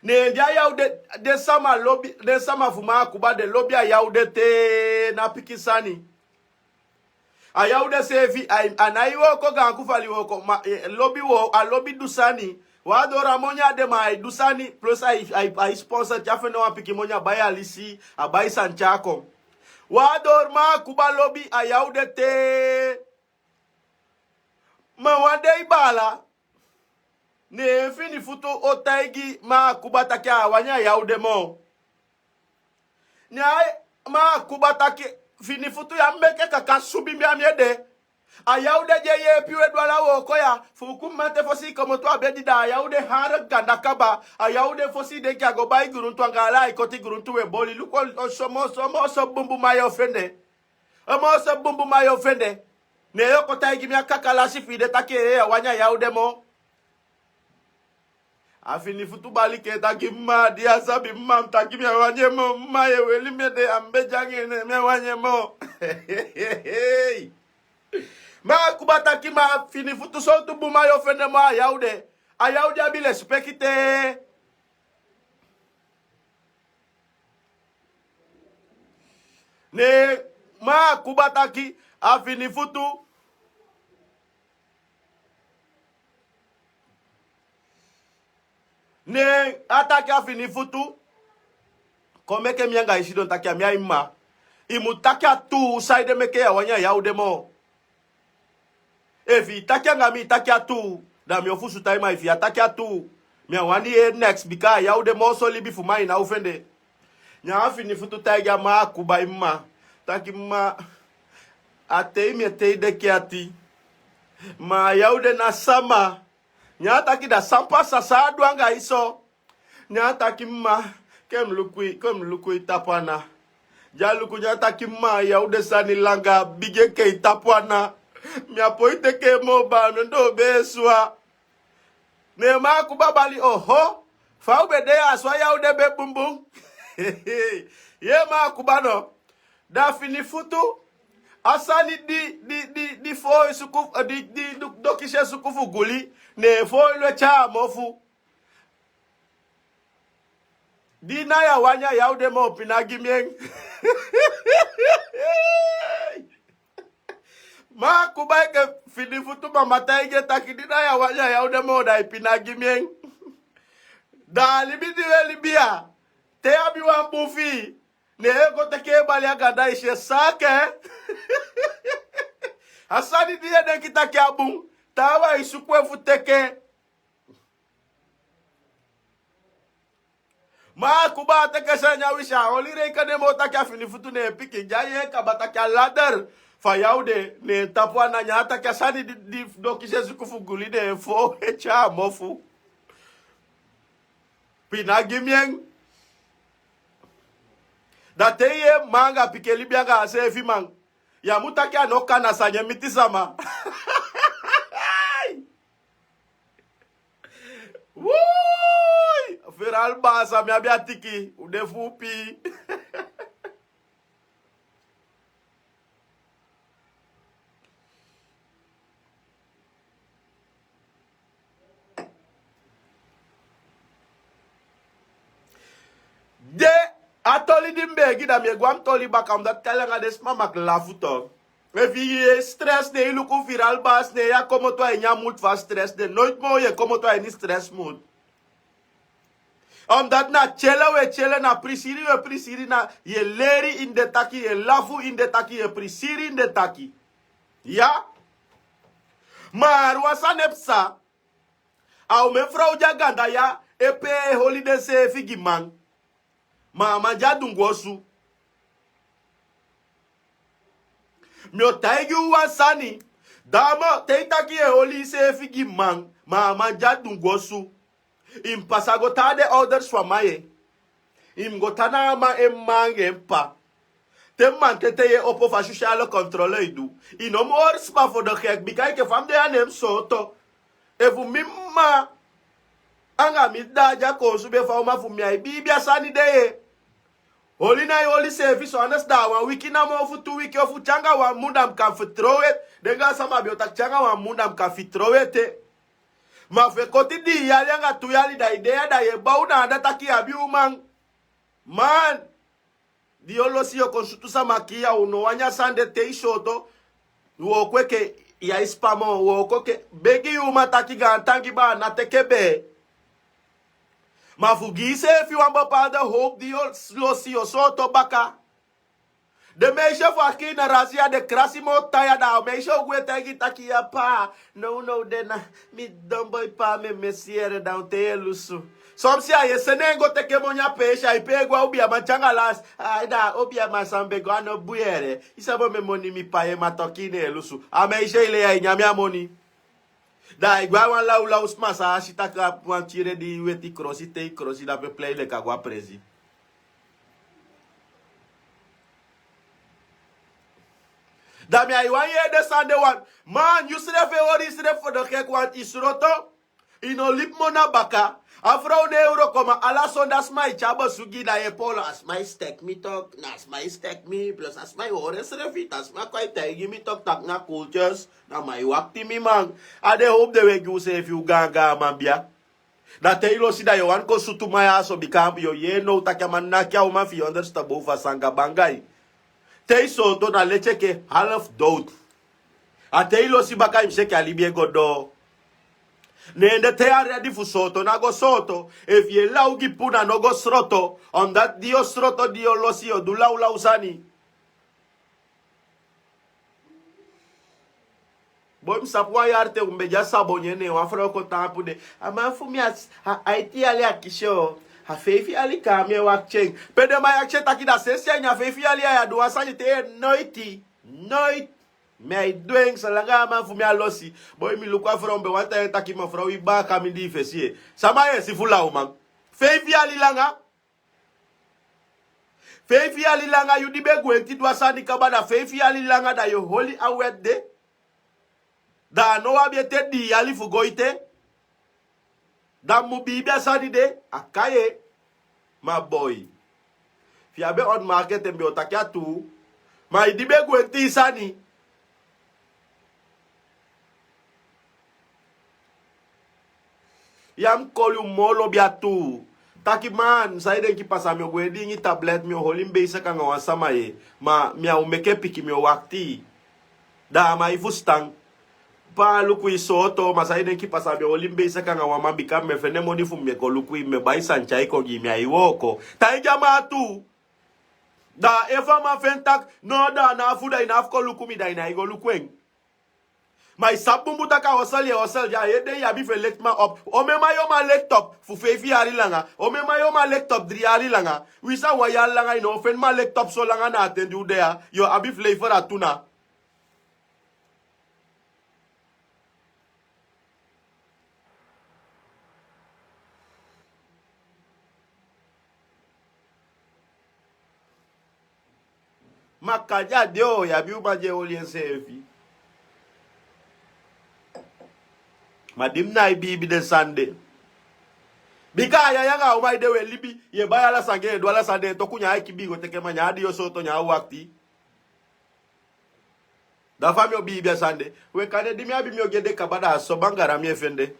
Ne dia yaude de sama lobby de sama fuma kuba de lobby yaude te na pikisani. A yaude sevi anaiwo ko ganku fali wo ko lobby wo a lobby dusani. Wa do ramonya de mai dusani plus I sponsor jafe no apiki monya baya lisi a bai sanchako. Wa do ma kuba lobby a yaude te. Ma wande ibala. Ne fini futu otaigi ma kubataki awanya yaudemo. Nyai ma kubataki fini futu ya mbeke kaka subi miamyede. Ayaude je ye piwe dwala wo koya fukum mate fosi komo to abedi da ayaude har gandakaba ayaude fosi de kya go bai guruntu angala ikoti guruntu we boli luko so bumbu mayo fende. Omo so bumbu mayo fende. Ne yo kota igi mi akakala sifi de take awanya yaude mo. Afini futu bali ke taki ma dia sabi mam taki mi awanye mo maye weli mede ambejange ne mi awanye mo. Ma kubataki ma fini futu so tu buma yo fende ma ayaude. Ayaude abile spekite. Ne ma kubataki afini futu. Ne ataki afini futu. Komeke mianga ishidon taki amia ima. Imutaki atu saide meke ya wanya yaude mo. Efi takia ngami takia tu da mi ofusu taima ifi atakia tu mi awani next bika yaude mo so libi fu mai na ufende nya afi ni futu taiga ma kuba imma taki ma ate mi ate de kiati ma yaude na sama nya taki da sampa sasa duanga iso nya taki ma kem lukui tapana ja luku nya taki ma yaude sani langa bige ke tapana mi apoite ke mo ba ndo beswa ne ma kubabali oho fa ubede aswa ya ude be bumbum ye ma kubano da fini futu asani di fo suku di dokishe sukufu guli ne fo lo cha mofu di na ya wanya ya ude mo pinagi mien ma kubai ke fini futu mamata ige takidina ya wanya ya ude mo da ipinagi mien. Da libi diwe libia. Te abi wambufi. Ne ego teke bali agada ishe sake. Asani diye de kita kiabung. Tawa isukwe futeke. Ma kuba teke sanya wisha. Olire ikane mo takia fini futu ne piki. Jaye kabatakia ladder. Fayaude ne tapwa na nyata kasani di dokishe sukufu guli de fo echa mofu pinagimien da teye manga pikeli bianga ase fimang ya mutaki anoka na sanya mitisama woi feral basa mi abiatiki udefupi de atoli dimbe gida mi gwam toli bakam dat kalanga des mamak lafuto evi stress ne iluku viral bas ne ya komo to enya mood va stress de nooit mo ye komo to any stress mood omdat na chele na prisiri na ye leri in de taki ye lafu in de taki ye prisiri in de taki ya maar wasanepsa au me frau jaganda ya epe holiday se figiman Mama jadungwosu. Mio taigi wasani. Dama teitaki e oli se figi man. Mama jadungwosu. Impasagota de orders swamaye. Imgotana ma emange empa. Temman tete ye opo fa social controle idu. Inomo orisma for the hek. Bikai ke fam de anem soto. Evu mimma. Anga midaja konsube fa uma fumia bibia sani de Oli na oli service honest da wa wiki na mo fu 2 wiki ofu changa wa mundam ka fitrowe denga sama biota changa wa mundam ka fitrowe te ma fe koti di yali anga tu yali da idea da ye bauna da taki abi umang man di olo si o konsutu sama kia uno wanya sande te ishoto wo kweke ya ispamo wo koke begi uma taki ga tangi ba na tekebe Ma fugise fi wamba pada hope di lo si o soto baka. De meisje van Kina Razia de krasimo taya da. Meisje ook weer tegen taki ya pa. No, dena. Mi domboy pa me mesiere down te lusu. Soms ya ye senengo teke monya pesha. Ipegwa ubia machanga las. Aida ubia masambego ano buere. Isabo me moni mi pa ye matokine lusu. A meisje ile ya inyami amoni. Da igwa wan lau smasa. Ashitaka wan tire di weti crossi te crossi da pe play le kagwa prezi. Dami ay wan ye de sande wan. Man, you sref e ori sref for de kek wan isroto. Ino lip mona baka. Afro de euro koma ala sonda smai chabo sugi da ye polo. As my stek mi tok. Na as my stek mi. Plus as my ore srefit. As my kwai tegi mi tok tak na cultures. Na my wakti mi man. Ade hope de we you say if you ganga man bia. Da te ilo si da yo wan ko sutu maya so bikam yo ye no takyaman na kya uma fi understand bofa sanga bangay. Te so to na leche ke half dood. A te ilo si baka imseke alibie godo. Nende te are di fu soto na go soto. If ye laugi puna no go sroto. On that dio sroto dio losi o du lau sani. Boy msapwa yarte umbeja sabonyene wafra ko tapu de. Ama fu mi aiti ali akisho. Ha feifi ali kamye wakcheng. Pede ma yakche takida sesya nya feifi ali ya duwa sani te noiti. Noit. Me doing salanga ma fu mi alosi. Boy mi lukwa from be wanta taki ma fra wi baka mi di fesie. Sama ye si fula umang. Feifi ali langa. Feifi ali langa yu di be gwenti duwa sani kabada feifi ali langa da yo holy awet de. Da no abiete di ali fu goite. Da mu bibia sani de akaye ma boy. Fiabe on market embe otakia tu. Ma idibe gwenti sani. Yam kolu molo biatu. Taki man, sa ide ki pasa mi gwedi ngi tablet mi holimbe isa kanga wasama ye. Ma mi umeke piki mi wakti. Da ma ifustang. Pa lukui soto masaide ki pasabe olimbe isaka wa mambika me fene moni fu me ko lukui me bai sanchai ko gi mi aiwoko tai jama tu da efa ma fentak no da na fuda ina ko lukumi da ina igo lukwen mai sabumbu taka osal ya yede ya bi fe letma up o me ma yo ma laptop fu fe fi ari langa o me ma yo ma laptop dri ari langa wisa wa ya langa ino fen ma laptop so langa na atendu there yo abi flavor atuna. Makaja deo ya bi ubaje olien sefi. Madim na ibi de sande. Bika ya yanga umai de we libi ye baya la sange do la sande to kunya ai kibi go teke manya adi yo soto nya wakti. Da fami obi bi sande. We kade dimi abi mi ogede kabada so bangara mi efende.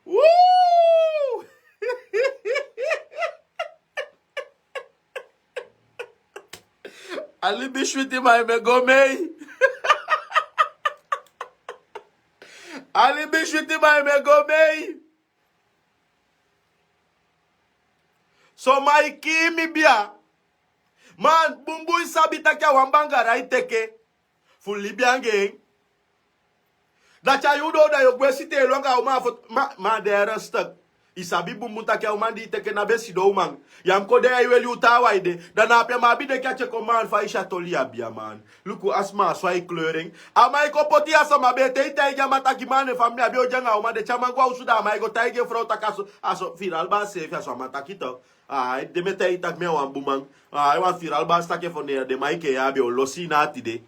Woo! Ali bishwiti mai me gomei. Ali bishwiti mai me gomei. So mai kimi bia. Man bumbu isabita kya wambangara iteke. Fuli biange. Dacha yudo da yo gwesite longa ma dera stuck. Isabi bumbuta kya umandi iteke na besi do umang. Yam kode iweli utawa ide. Dana apya mabi de kya cheko man fa isha toli abia man. Luku asma swai kleuring. Ama iko poti asa mabete ita ija mataki mane famia bio janga umade chamangwa usuda ama iko taige frota kaso aso viral ba sefi aso mataki to. Ai demete itak me wan bumang. Ai wan viral ba stake fonde de maike ya bio losi na atide.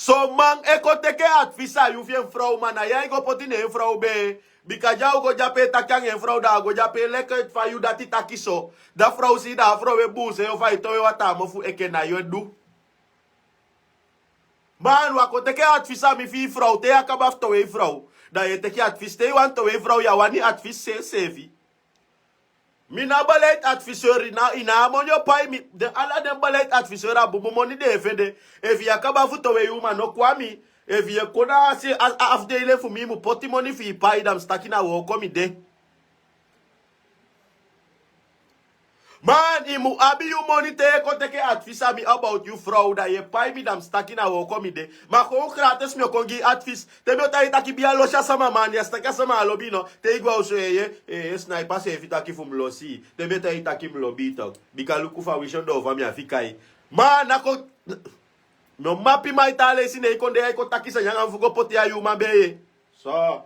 So man eko teke atfisa yu fien frau mana ya iko poti ne frau be. Bikaja ugo jape takyang en frau da go jape leke fa yu dati takiso. Da frau si da frau we buse yo fa ito we wata mofu eke na yo du. Man wako teke atfisa mi fi frau te akabaf to we frau. Da ye teke atfis te wan to we frau ya wani atfis se sevi. Mina ballet adviseur ina monyo pai mi de ala de ballet adviseur abubu moni de efende evi akaba futo we yuma no kwami evi kona si afde ile fu mi mu poti moni fi pai dam stakina wo komi de Man, imu abi you money take advice me about you vrouw dat je pay me dam staki na wo komide. Maar gewoon gratis me kon gi advies. Te me ta itaki bia losha sama man ya staka sama lobby no. Te igwa so Snaipa se evitaki fum losi. Te me ta itaki m lobby tok. Bika luku fa wisho do va mi afikai. Man ako no mapi mai tale sine ikonde ay ko taki sa nyanga fugo poti ayu mabeye. So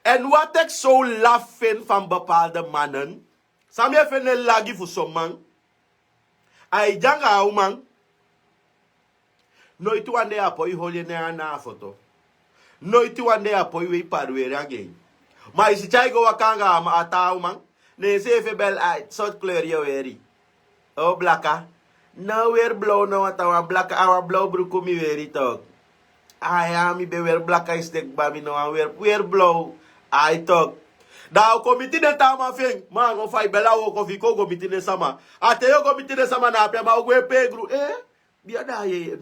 en wat ik zo laf vind van bepaalde mannen, sam je vindt een lagi voor zo'n man, ay janga au man, nooit toe aan de apoi holje na foto, nooit toe aan de apoi we parwere again. Maar is het go wakanga ama atau man, nee ze even bel uit, soort kleur je weri, oh blaka, nou weer blauw nou wat awa blaka, awa blauw broek mi weri toch, ay ami be weer blaka is dek ba mi nou weer blauw. I talk. Da o komiti de tama feng. Man, o fai bela o kofi ko komiti de sama. Ate yo komiti de sama na pe ma o gwe pegru. Bia da ye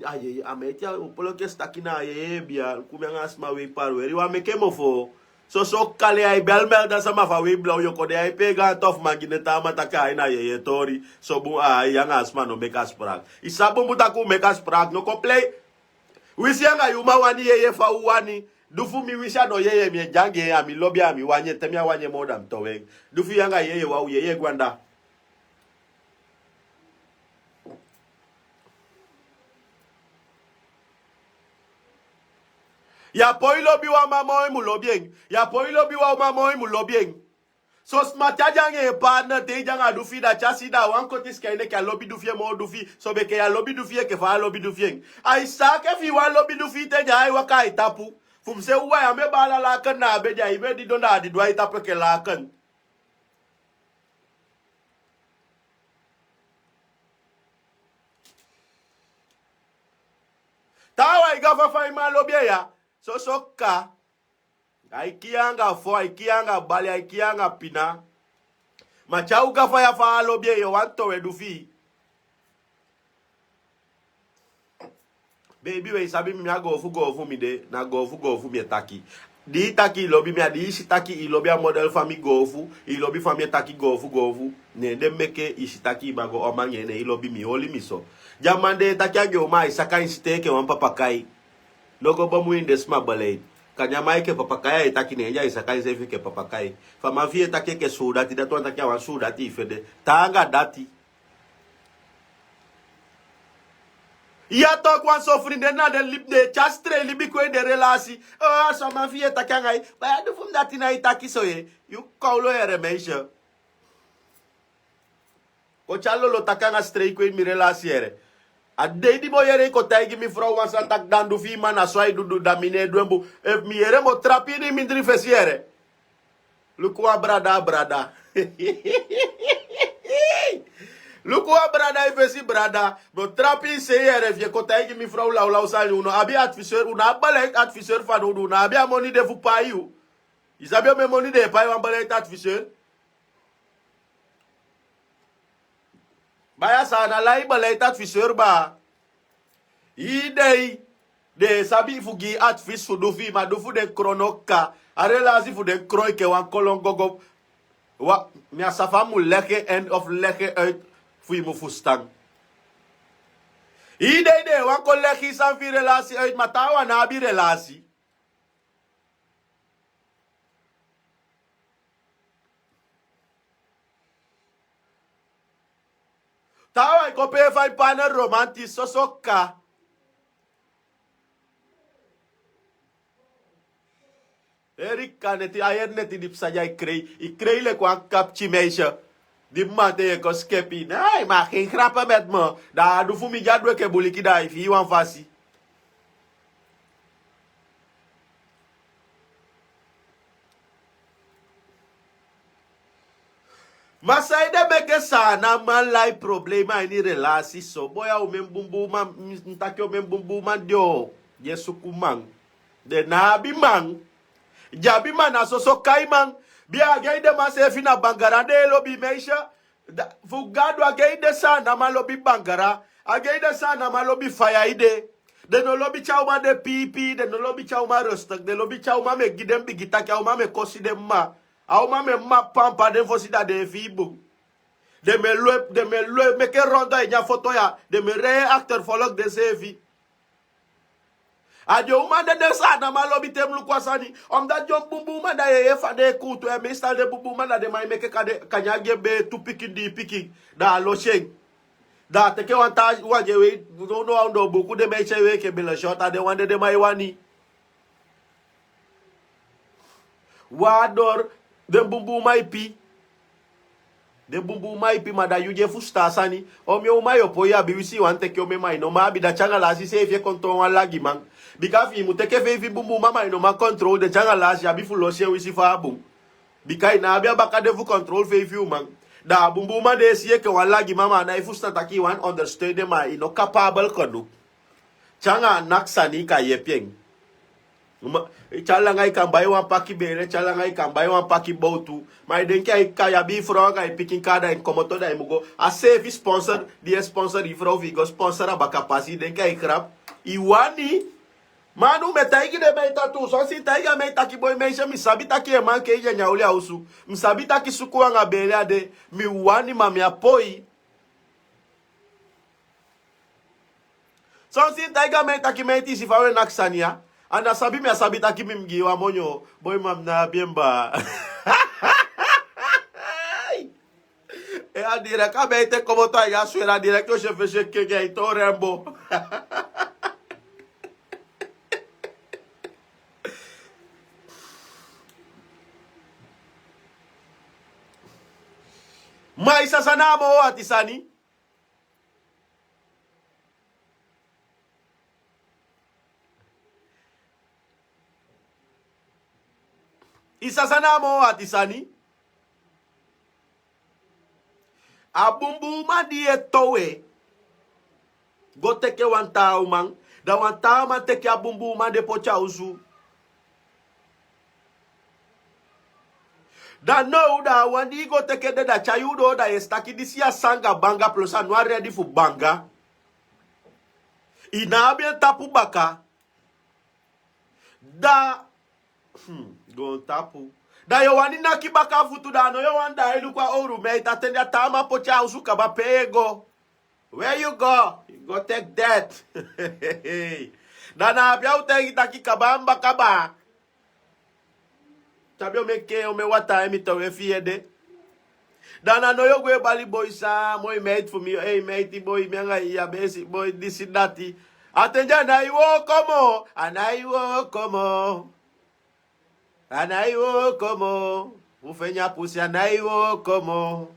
ametia o polo ke stakina ye bia kumya asma we parweri wa meke mo fo. So kale ay belmel da sama fa we blow yo ko de ay pega tof magine tama taka ina ye tori. So bu ay yang asma no meka sprak. Isabu mutaku meka sprak no ko play. Wisi yanga yuma wani ye fa wani. Dufu mi wisha no yeye mi jange ya mi lobby ya mi wanye temia wanye modam towe. Dufu yanga yeye wa yeye gwanda. Ya poi lobby wa mamoy mu lobbying. Ya poi lobby wa mamoy mu lobbying. So smart jange partner te janga dufi da chasi da wan kotis kaine ka lobby dufi mo dufi so be ke ya lobby dufi ke fa lobby dufi. Ai sa ke fi wa lobby dufi te jai wa kai tapu. Fumse uwa ya me bala la kan na be ja ibe di donda di dwa ita peke la kan. Tawa igafa fa ima lobye ya. So soka. Aikianga fo, aikianga bali, aikianga pina. Macha ugafa ya fa lobye yo wanto we dufi. Baby we sabi mi go fu mi de na go fu mi taki. Di taki lobby mi adi isi taki I lobby a model fami go fu, I lobby fami taki go fu. Ne de meke isi taki bago o manye ne I lobby mi oli mi so. Jamande taki age o mai saka insite ke wan papakai. Logo bomu in desma balay. Kanya mai ke papakai taki ne ja saka insite ke papakai. Fama fie taki ke sudati da to taki wan sudati fede. Tanga dati. Ya to kwan sofri de na de lip de chastre libi ko de relasi. So ma fie takangai. Ba du fum dati na itaki so ye. You kaulo ere meisha. Ko chalo lo takanga stray ko mi relasi ere. A de di boyere ko taigi mi fro wan sa tak dandu fi mana swai du damine duembu. Ef mi ere mo trapini mindri fesiere. Lukwa brada. Lukwa brada ifesi brada. No trapi se yere vie kota igi mi frau la usali uno abi adviseur una balek adviseur fa no na abi money de fu payu. Isabi me money de payu an balek adviseur. Baya sana lai balek adviseur ba. Idei de sabi fugi advis fu dufi ma dufu de kronoka. Arelazi fu de kroi ke wan kolongogo. Wa mi asafamu leke end of leke uit. Fui mo fustang. Idee de wan kollegi san fi relasi uit matawa na bi relasi. Tawa ko pe fai panel romantic sosoka. Erik kaneti ayer neti dipsaja I krei le kwa kapchi meisha. Di mate ko skepi. Ay, ma geen grappen met me. Da du fu mi jadwe ke buliki da if you wan fasi. Maar zij de beke sana man lai problema ini relasi so boya o men bumbu man ntakyo men bumbu man dio yesuku man de nabi man jabi man aso so kai man bia gaide man se fina bangarande lo bi meisha Fugado agaide sana malobi bangara. Agaide sana malobi fire ide. De no lobi chauma de pipi, de no lobi chauma rustuk, de lobi chauma me gidem bigita chauma me kosi dem ma. Auma me ma pampa de fosida de fibu. De me lue, me ke ronda nya foto ya, de me re actor follow de sevi. Ade uma de sana malobi tem lu kwasani. Omdat jom bumbu ma da ye fa de kutu e me install de bumbu ma da de mai meke kanyage be tu piki di piki da lo sheng. Da teke wanta waje we no ando buku de me chewe ke bela shota de wande de mai wani. Wador de bumbu mai pi. De bumbu mai pi mada yuje fusta sani. O mi o mai opo ya bi wisi wan teke o me mai no ma bi da changa la si se fie konton wan lagi man. Bika fi mu teke fe fi bumbu mama no ma control de changa la si abi fu lo se wisi fa bum. Bika ina abi baka de fu control fe fi man. Da bumbu ma de siye ke wan lagi mama na fusta taki wan understand de ma ino capable kodu. Changa naksani ka yepeng. Chala ngai kan bai wan paki bere, chala ngai kan bai wan paki botu. Mai denke ai kaya bi froga ai picking kada en komoto da imugo. A save sponsor, die sponsor i fro vigo sponsor baka pasi denke ai krap. Iwani manu metaigi de meita tu, so si taiga meita ki boy meisha mi sabita ki e man ke ija nyauli ausu. Mi sabita ki suku anga bele ade mi wani mami apoi. So si taiga meita ki meiti si fawe naksania. Anda sabi me sabi taki mimgiwa monyo boy mam na biemba. E a dire ka bete como ta ya suera directo je fece que gay to rembo. Mais sasanamo atisani. Isasana mo atisani. Abumbu ma die towe. Go teke wanta umang. Da wanta ma teke abumbu ma de pocha usu. Da no da wandi go teke de da chayudo da estaki disia sanga banga plus anwa ready fu banga. Inabia tapu baka. Da go tapu. Da yo wani na kibaka futu da no yo wanda ilu kwa oru me tatenda tama pocha usuka ba pego. Where you go? You go take that. Da na bia utegi taki kabamba kaba. Tabio meke o me wata emi to we fiede. Da na no yo go bali boy sa moi mate for me. Hey mate boy me nga ya basic boy this and that. Atenja na iwo komo, anaiwo komo. Anaiwo komo, ufenya pusi anaiwo komo.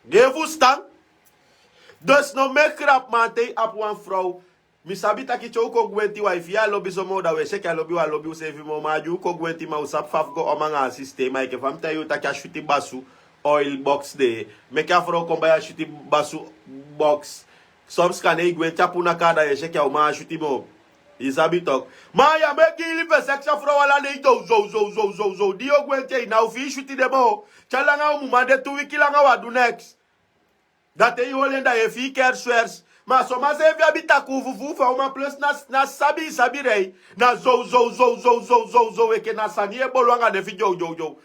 Gefu staan. Dus no me krap mate ap wan vrouw. Mi sabita ki choko gwenti wa ifia lobby so mo da we sheke lobby wa lobby se vi mo maju ko gwenti ma usap faf go omanga system ke fam tayo ta ka shuti basu oil box de. Me ka vrouw kom ba shuti basu box. Soms kan ik gwen tapu na kada ye sheke o ma shuti mo. Isabi tok. Ma ya me ki li ve section vrouw wala ne zo. Dio gwenti na ufi shuti de mo. Chalanga mu mande tu wiki langa wa do next. Dat e holenda e fi ker swers. Maar zomaar ze via bitaku vuvu fa uma plus na sabi rei. Na zo eke na sanie bolwanga de fi jo.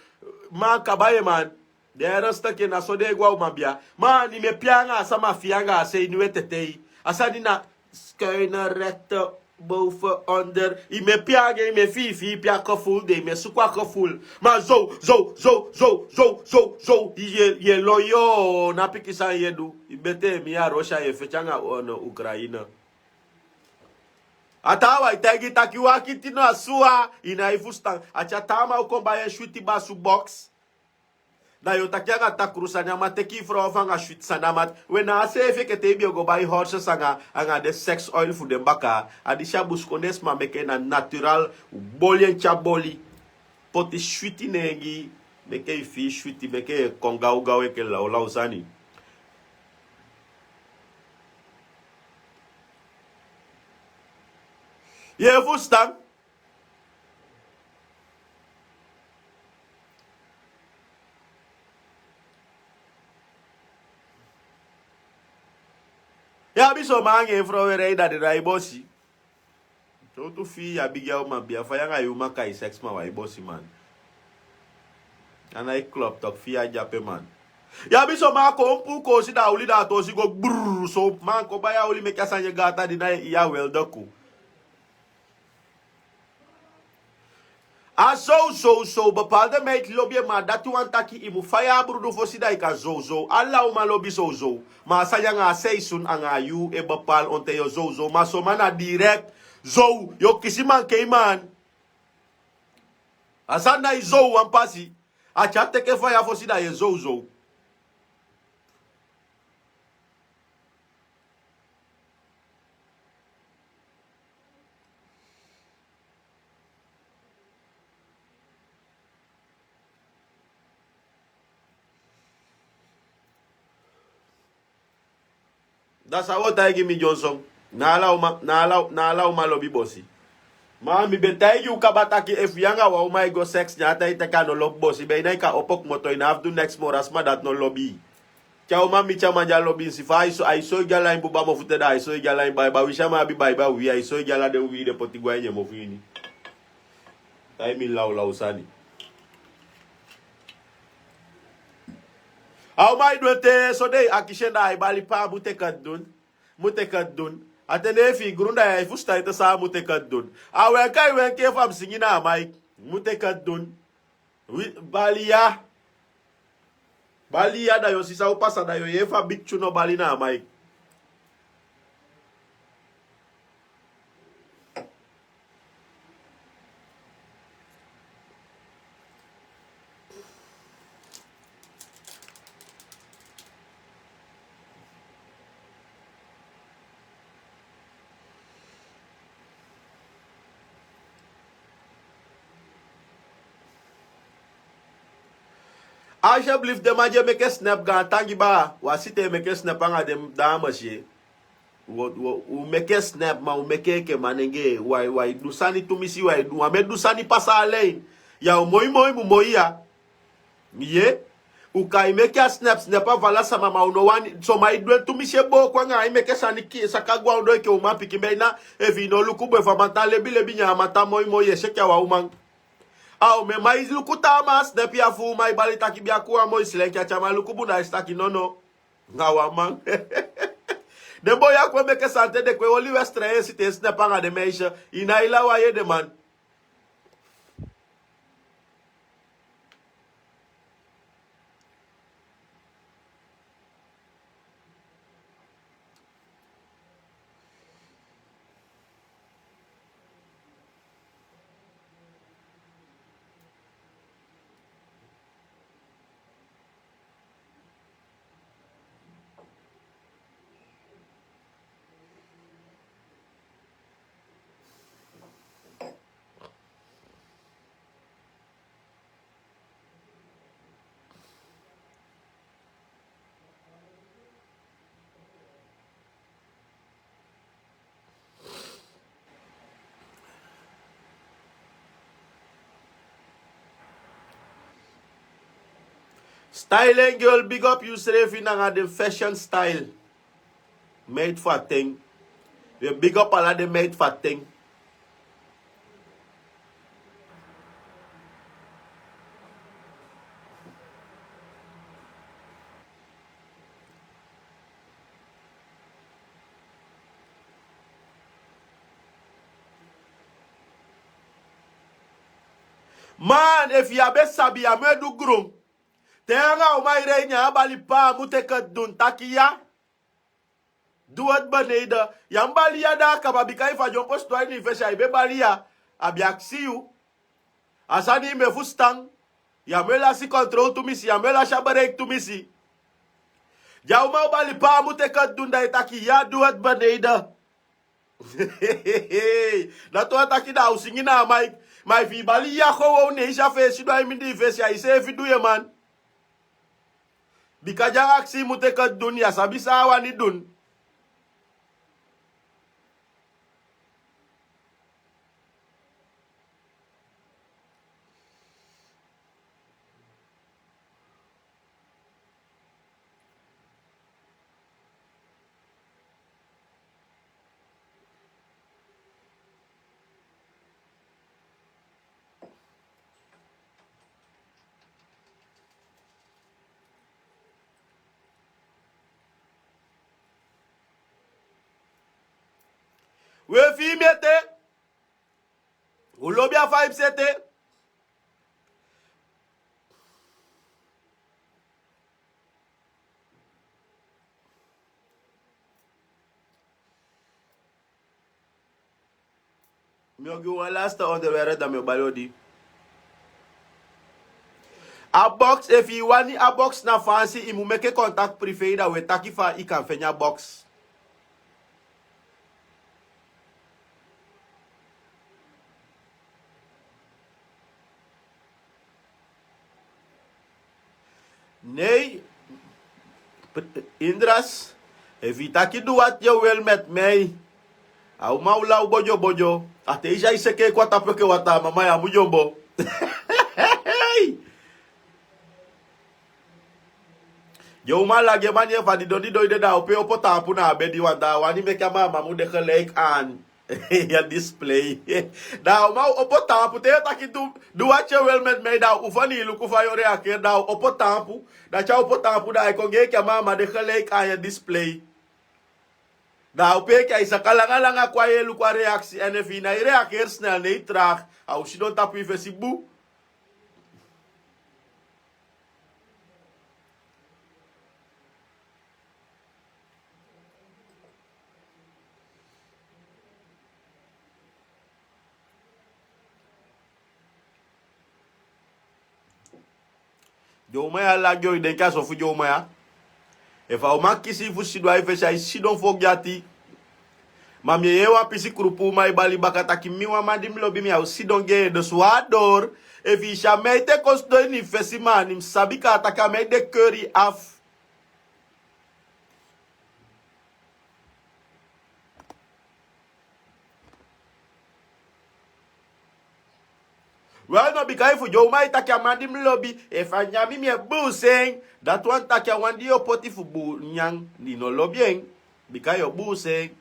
Man kabaye man. De resta ke na so de gwa uma bia. Man ni me pianga sama fianga se ni wetetei. Asani na schuine rechte boven onder. I me pianga i me fi pia gevoel de me sukwa gevoel. Maar zo. Je loyo na pikisa yedu. I bete mi ya Russia ye fechanga on Ukraine. Atawa itagi takiwa kitino asua ina ifustan. Achatama ukomba ye shuti basu box. Da yo takiaga takrusanya mateki frofanga shut sanamat. Wena asefe ketebi go buy horse sanga anga de sex oil fu de baka. Adisha buskones ma meke na natural bolien chaboli. Poti shuti negi meke fi shuti meke konga ugawe ke la usani. Ye fustan. Ya biso mange frovere da de rai bosi. So tu fi ya big girl man bia fa yanga yuma kai sex man wai bosi man. And I club talk fi ya jape man. Ya biso ma ko mpu ko si da uli da to si go brrr so man ko ba ya uli me kasanye gata di na ya wel doku. A zo bepaalde meid lobby maar dat tu an taki imu faya brudu fosida ika zo alla uma lobby zo maar sayang a seisun anga yu e bepaal onte yo zo maar so mana direct zo yo kisiman keiman asanda i zo an pasi a chatte ke faya fosida ye zo that's how I give me Johnson na ala uma lobby bossy. Ma mi bentai yu kabataki if yanga wa umay go sex nyata iteka no lob bossy be na ka opok moto ina have do next more asma that no lobby. Kya uma mi chama ja lobby si fa I so gala in buba mo futada I so gala in ba wisha ma bi ba wi I so gala de wi de potigwa nye mo fini. Tai mi law sani. Au mai dote so dei akishenda ai bali pa mutekat dun. Atene fi grunda ai fusta ita sa mutekat dun. Awe kai wen ke fam singina mai mutekat dun. Balia da yo sisa upasa da yo yefa bichu no bali na mai. Aja blif de maje meke snap ga tangi ba wasite meke snap anga dem dama she u meke snap ma u meke ke manenge wai dusani tumisi wai du ame dusani pasa alei ya moi ya ye u kai meke snap vala sama ma uno wani so mai duen tumisi bo kwa nga meke sani ki sakagwa ndo ke u mapi kimbeina evino lukube fa matale lebi nya mata moi ye shekya wa umang. Au me mais lukuta mas depi afu mai bali taki bia kuwa mo islenki achama lukubu na istaki nono ngawa man. De boya kwa meke sante de kwe oli westre si te snapanga de meisha ina ila wa ye de man. Styling girl, big up you Srefi nga the fashion style. Made for thing. We big up ala the made for thing. Man, if you have sabi ame du grum. Tenga umaire nya bali pa mutekat dun takiya. Duat baneda. Yang bali ya da kababikai fa jompo sto ni fesha ibe bali ya. Abiaksiu. Asani me fustang. Ya mela si control to misi. Ya mela shabarek to misi. Ya uma bali pa mutekat dun da takiya duat baneda. Nato ataki da usingina mai fi bali ya ko ne isha fe si do ai mindi fe ya ise fi duye man. Bikaja aksi mutekat dun ya sabisa wani dun. We fi mete. U lobby a 5 sete. Mi ogi one last onderwerp dat me balodi. A box, if you want a box na fancy, imu make contact privé dat we taki fa I kan fenya box. Nee, Indras, if you taki do wat je wil met mij, au maula u bojo bojo, ate isha iseke kwa tapoke wata mama ya mujombo. Yo mala ge manye van die doni doide da op op tapu na bedi wanda wani me kama mamu de gelijk aan. Ja display. Da ma op tapu te taki do wat je wil met mij da ufani luku fa yore aker da op tapu. Da cha op tapu da ko ge kama ma de gelijk aan ya display. Da op ek isa kalanga kwa ye luku reactie en if na reageer snel nee traag. Au si don tapu Facebook. Jomaya la joy den kaso fu jomaya. E fa o makisi fu sidwa ife sai sidon fogyati. Mamye yewa pisi krupu mai bali baka taki miwa madim lobi mi au sidon ge de swador. E fi chamete kosto ni fesima ni sabika ataka me de curry af. Well, no, because if you might take a mandim lobby, if I nyami me a boo saying that one take a one dio poti fu boo nyang ni no lobbying because you boo saying.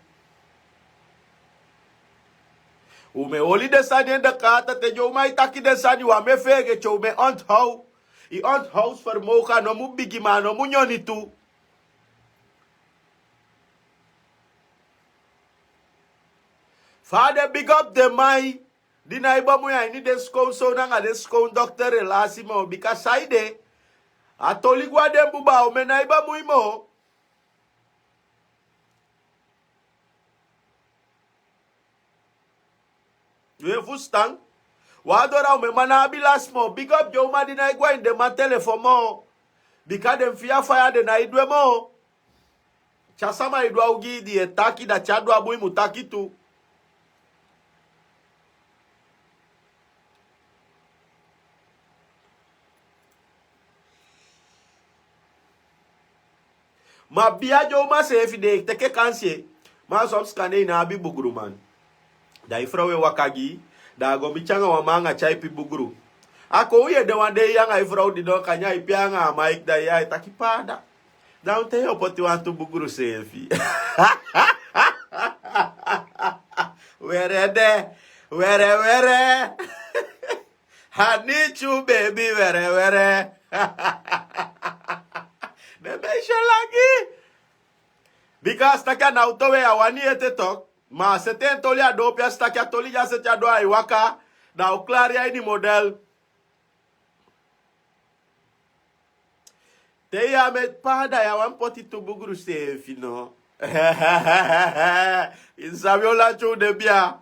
Ume oli de sani en de kata te you might take de sani wa me fege cho me onthou. I onthous vermogen no mu bigi man no mu nyoni tu. Father, big up the mai. Di na iba mo yan, ni desko so na nga desko doctor relasi mo because saide atoligwa dem buba o me na iba mo imo. You fustang wadora o me manabilas mo big up yo ma di na igwa in de ma telephone mo because dem fear fire de na idwe mo chasama idwa ugi di etaki da chadwa boy mutaki tu. Ma biajo ma se fide teke kansie ma som skane na abi buguru man da ifrawe wakagi da go michanga wa manga chai pi buguru ako uye de wande yanga ifraw di do kanya ipianga maik da ya takipada da unte opoti wantu buguru selfie were I need you baby were lagi. Because takia na utowe awani ete tok. Ma seten toli adopia stakia toli ja setia doa iwaka. Na uklari ya ini model. Te ya met pada ya wampoti tubuguru sefi no. Insabiola chou de bia.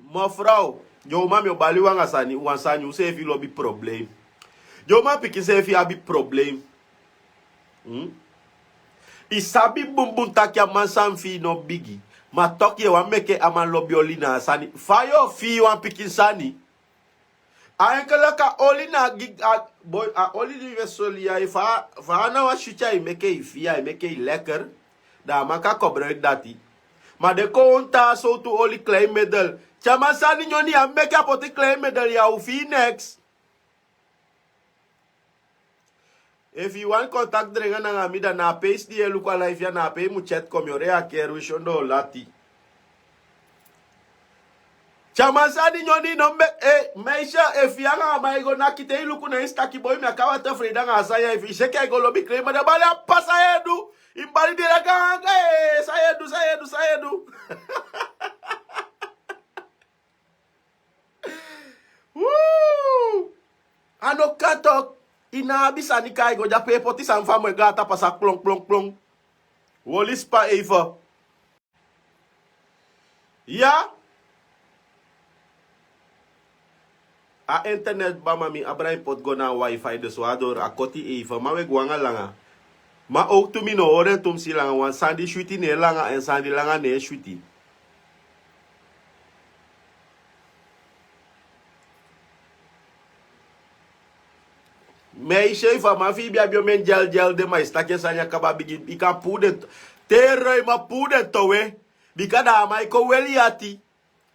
Mevrouw, yo ma mi obali wanga sani wansani usefi lobi problem. Yo ma piki sefi abi problem. Isabi bumbun takia mansan fi no bigi. Ma toki wa meke aman lobi olina sani. Fayo fi wan piki sani. Ankele ka olina gig boy a oli di vesolia fa na wa shucha imeke ifia imeke lekker. Da maka kobre dati. Maar de konta so to oli klein middel. Chama sani nyoni a make up oti claim medal ya ufi next. If you want contact drenga na ngamida na paste di elu kwa life ya na pay mu chat komyore a keru shondo lati. Chama sani nyoni no me meisha if yanga maigo na kite ilu kuna instaki boy me akawa te freda nga asaya if sheke go lobi claim da bala pasa edu. Imbali dira ganga sayedu. Woo! Ano katok inabisa ni kai go jape poti san famwe gata pasa plong. Wolis pa Eva. Ya? A internet ba mami abray pot go na wifi de swador a koti Eva mawe gwanga langa. Ma ook tu mino ore tum silanga wan sandi shuti ne langa en sandi langa ne shuti. Me sheifa ma fi bia bio men gel de mais ta ke sanya kaba bigi ika pude terre ma pude towe bikada mai ko weliati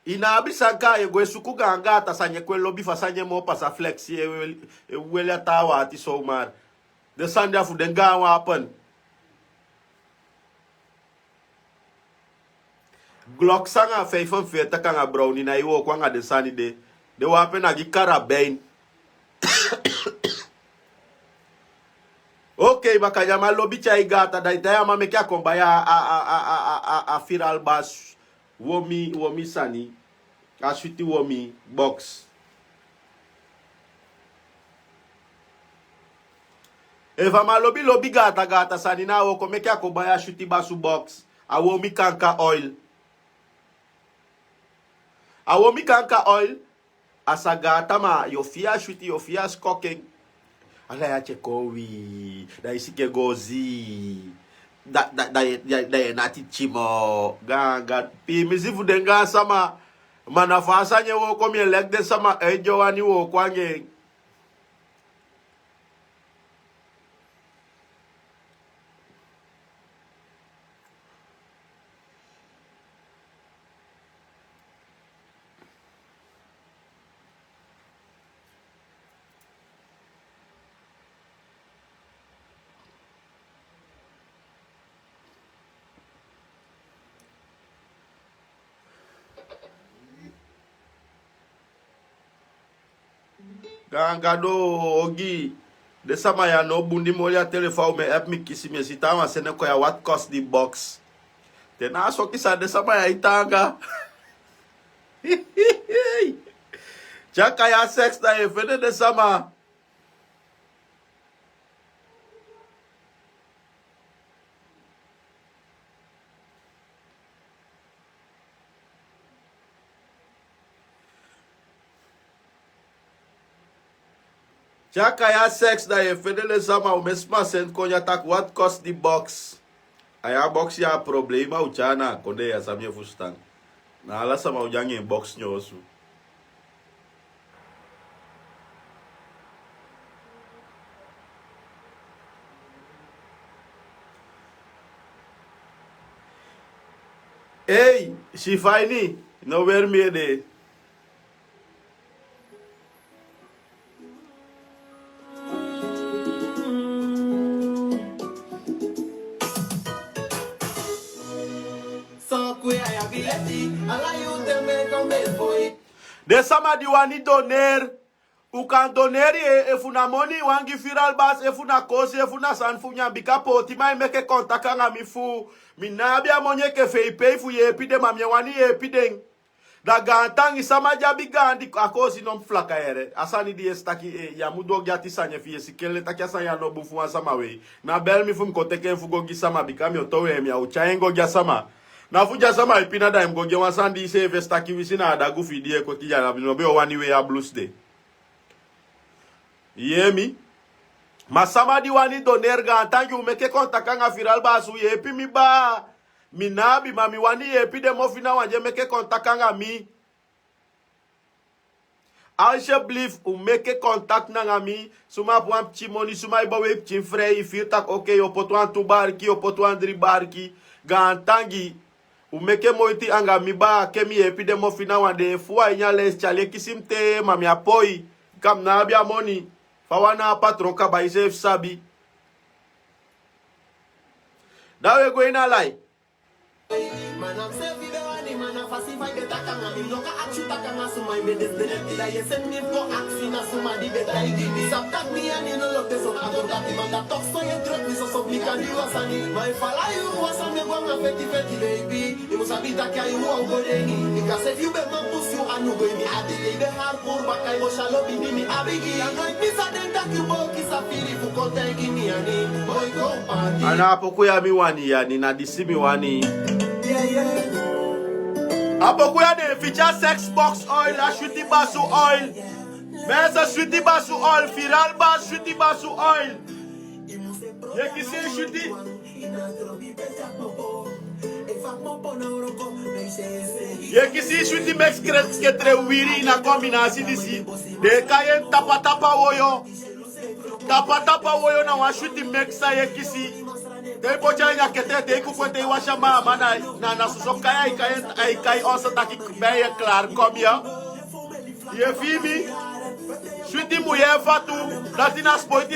ina bisanka e gwe suku ganga ta sanya kwelo bi fa sanya mo pasa flexi e weliata wa ati so mar de sanda fu den ga wa pen Glock sanga fe fon fe ta kanga brownie na iwo kwanga de sani de wa pen agi karabane. Okay, makanya malobi chai gata daitaya mameke akombaya a firal bas womi sani a sweetie womi box. Eva malobi lobi gata sani na woko meke akombaya sweetie basu box a womi kanka oil. A womi kanka oil asa gata ma yofia sweetie yofia skoking. Ala ya chekowi, da isike gozi, da nati chimo, ganga, pi mizifu denga sama, manafasa nye woko mi elekde sama ejo wani woko wange. Gangado ogi de sama ya no bundi molia telefone me help me kisi me sitama sene ko ya what cost the box tena so kisa de sama ya itanga chaka ya sex da efede de sama Chaka ya sex da ye fedele sama umesma send konya tak what cost the box. Aya box ya problema uchana konde ya samye fustan. Na ala sama ujange box nyosu. Hey, Shifaini, no where me de. De sama di wani doner. U kan doner e funa money wangi firal bas e funa kosi e funa sanfunya bika poti mai meke kontaka nga mifu. Minabia monye ke feipe fu ye epide mamye wani ye epideng. Da gantangi sama jabi gandi akosi nom flaka ere. Asani di estaki ya mudo gyati sanye fiye sikele taki asanya no bufu wa sama we. Na bel mifu mkoteke mfu gogi sama bika mi otowe mi ya uchaengo gya sama. Na fuja sama ipina da mgoge wasandi se vestaki wisina adagu fidie kwa kijana binobe wani we ya blues day. Yemi. Masama di wani doner gantangi umeke kontaka nga firal basu yepi mi ba. Minabi mami wani yepi de mofina wanje meke kontaka nga mi. Alshe blif umeke kontak na nga mi. Suma puan pchi moni suma iba we pchi frey ifir tak okay opoto an tu barki opoto an dri barki. Gantangi Umeke moiti anga miba kemi epi de mofina wande fuwa inya les chale kisimte mami apoi kam na abia money fawana patron ka ba isef sabi. Now we going a lie. Man, I'm selfie the one, man, I'm fascinated by the taka, I'm no action taka, I'm so my business, the I send me for action, I'm so my better, I give me some tak me and you know look this up, I don't got him on that talk, so you drop me so me can do us and my fella you was on the one of fetty baby, you must have been taka, you won't go there, because if you bet my pussy, you are no going me, I did the hardcore back, I was shallow be me, I begin, and I miss a den that you walk is a feeling for contact me and boy go party. Ana apokuya mi wani yani na disimi wani. Apokuya de feature sex box oil, a sweetie basu oil. Mesa sweetie basu oil, firal bas sweetie basu oil. Ye kisi sweetie. Ye kisi sweetie mix ketre wiri na kombinasi disi. De kayen tapa tapa woyo. Tapa tapa woyo na wa sweetie mixa ye kisi. Te pocha nya kete te ku kwente washa mama na susoka ya ikai onsa taki beye klar kom ya. Ye fimi. Sweetie muye fatu. Latina spoiti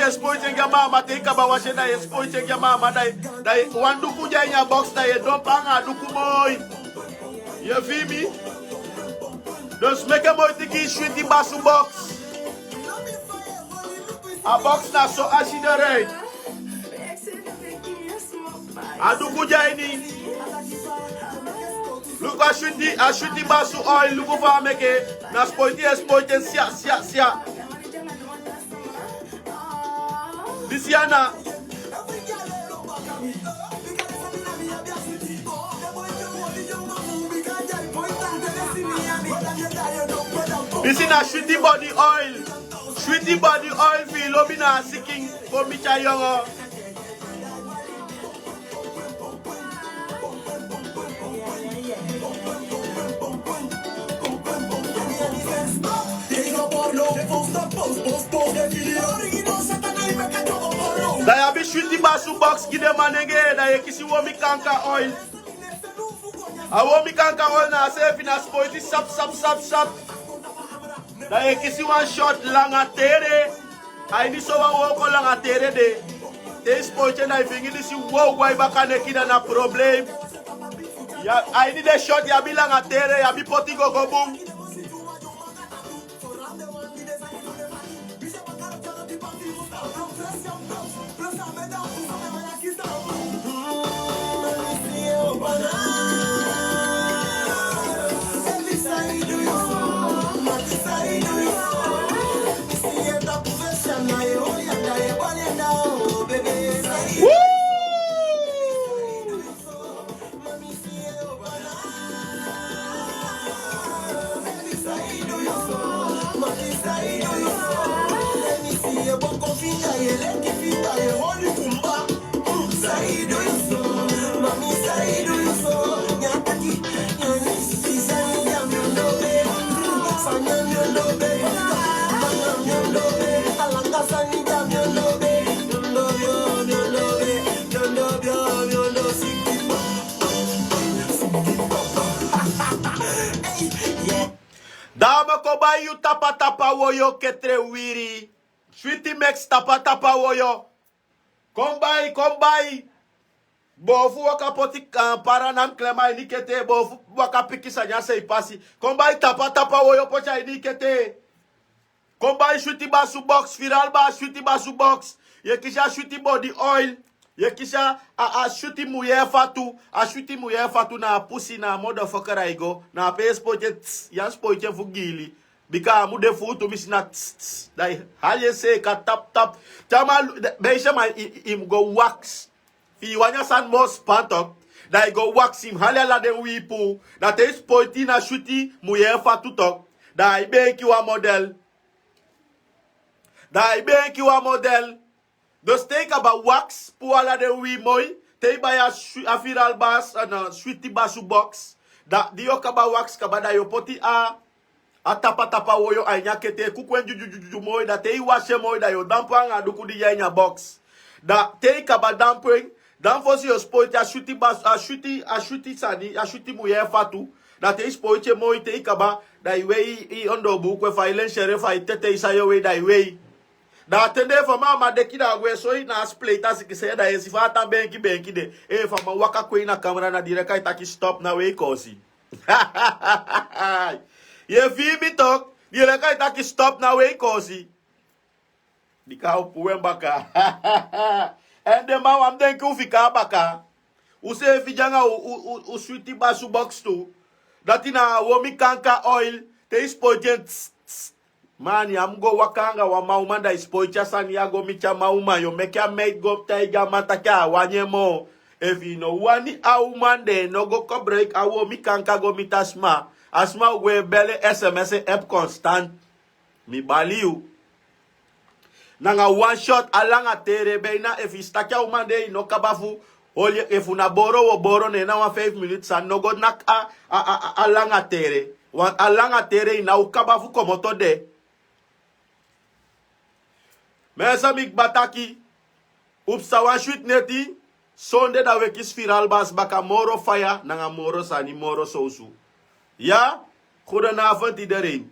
nga mama te kaba washe na spoiti nga mama dai wandu kuja nya box na ye don panga duku moy. Ye fimi. Dus make moy tiki sweetie basu box. A box na so ashidere. Aduku jaini. Look a shuti basu oil. Look over meke. Na spoiti sia. Disiana. This is a sweetie body oil. Sweetie body oil feel obina seeking for Micha Yongo. Daya bi sweetie basu box gide manenge daya kisi womi kanka oil. A womi kanka oil na se fina spoiti sap. Daya kisi one shot langa tere. Ay ni so wa woko langa tere de. Te spoiti na ifingi disi wow wai baka nekida na problem. Ya ay ni de shot ya bi langa tere ya bi poti go boom. Dama ko ba yu tapa woyo ketre wiri. Sweetie mix tapa woyo. Kombai. Bofu waka poti paranam klema inikete. Bofu waka pikisa nyase ipasi. Kombai tapa woyo pocha inikete. Kombai sweetie basu box. Firal ba sweetie basu box. Yekisha sweetie body oil. Yekisha a sweetie muye fatu. A sweetie muye fatu na pussy na motherfucker aigo. Na pe spoje yan spoje fugili. Bika mude futu misina dai halye se ka tap. Chama beisha ma im go wax. Fi wanya san mos pantok. Dai go wax him halya la den wipu. Da te spoiti na sweetie muye fatu tok. Dai benki wa model. Dus take about wax, puala de wi moy, take by a firal bas and a sweetie basu box. Da dio kaba wax kabada yo poti a tapa woyo a nyakete kukwen juju moy da te washe moy da yo dampang a duku di nya box. Da take about damping, Dan fosse os poite a shuti sani, a shuti mulher fatu. Da te poite moi te ikaba, da iwei I ondo buku fa ilen shere fa itete isayo we da iwei. Da atende fa mama de kida we so na split as ki se da esi fa ta benki de. E fa ma waka ko na camera na direka itaki stop na we kosi. Ye fi mi tok, direka itaki stop na we kosi. Di ka upuwe baka. Ende ma wam den ku fika baka. Use fi janga u sweetie basu box tu. Dati na womi kanka oil te ispojen. Mani am go wakanga wa maumanda ispoja sani ya go micha mauma yo mekia made go taiga mataka wanye mo. If you know wani aumande no go ko break awo mi kanka go mitasma. Asma we bele SMS app constant. Mi baliu. Nanga one shot alanga tere beina if istakia umande no kabafu olie if una boro ne na 5 minutes and no go nak alanga tere wan alanga tere ina ukabafu komoto de mesa mik bataki upsa wan shoot neti sonde da wekis viral bas baka moro fire nanga moro sani moro sousu ya goedenavond iedereen.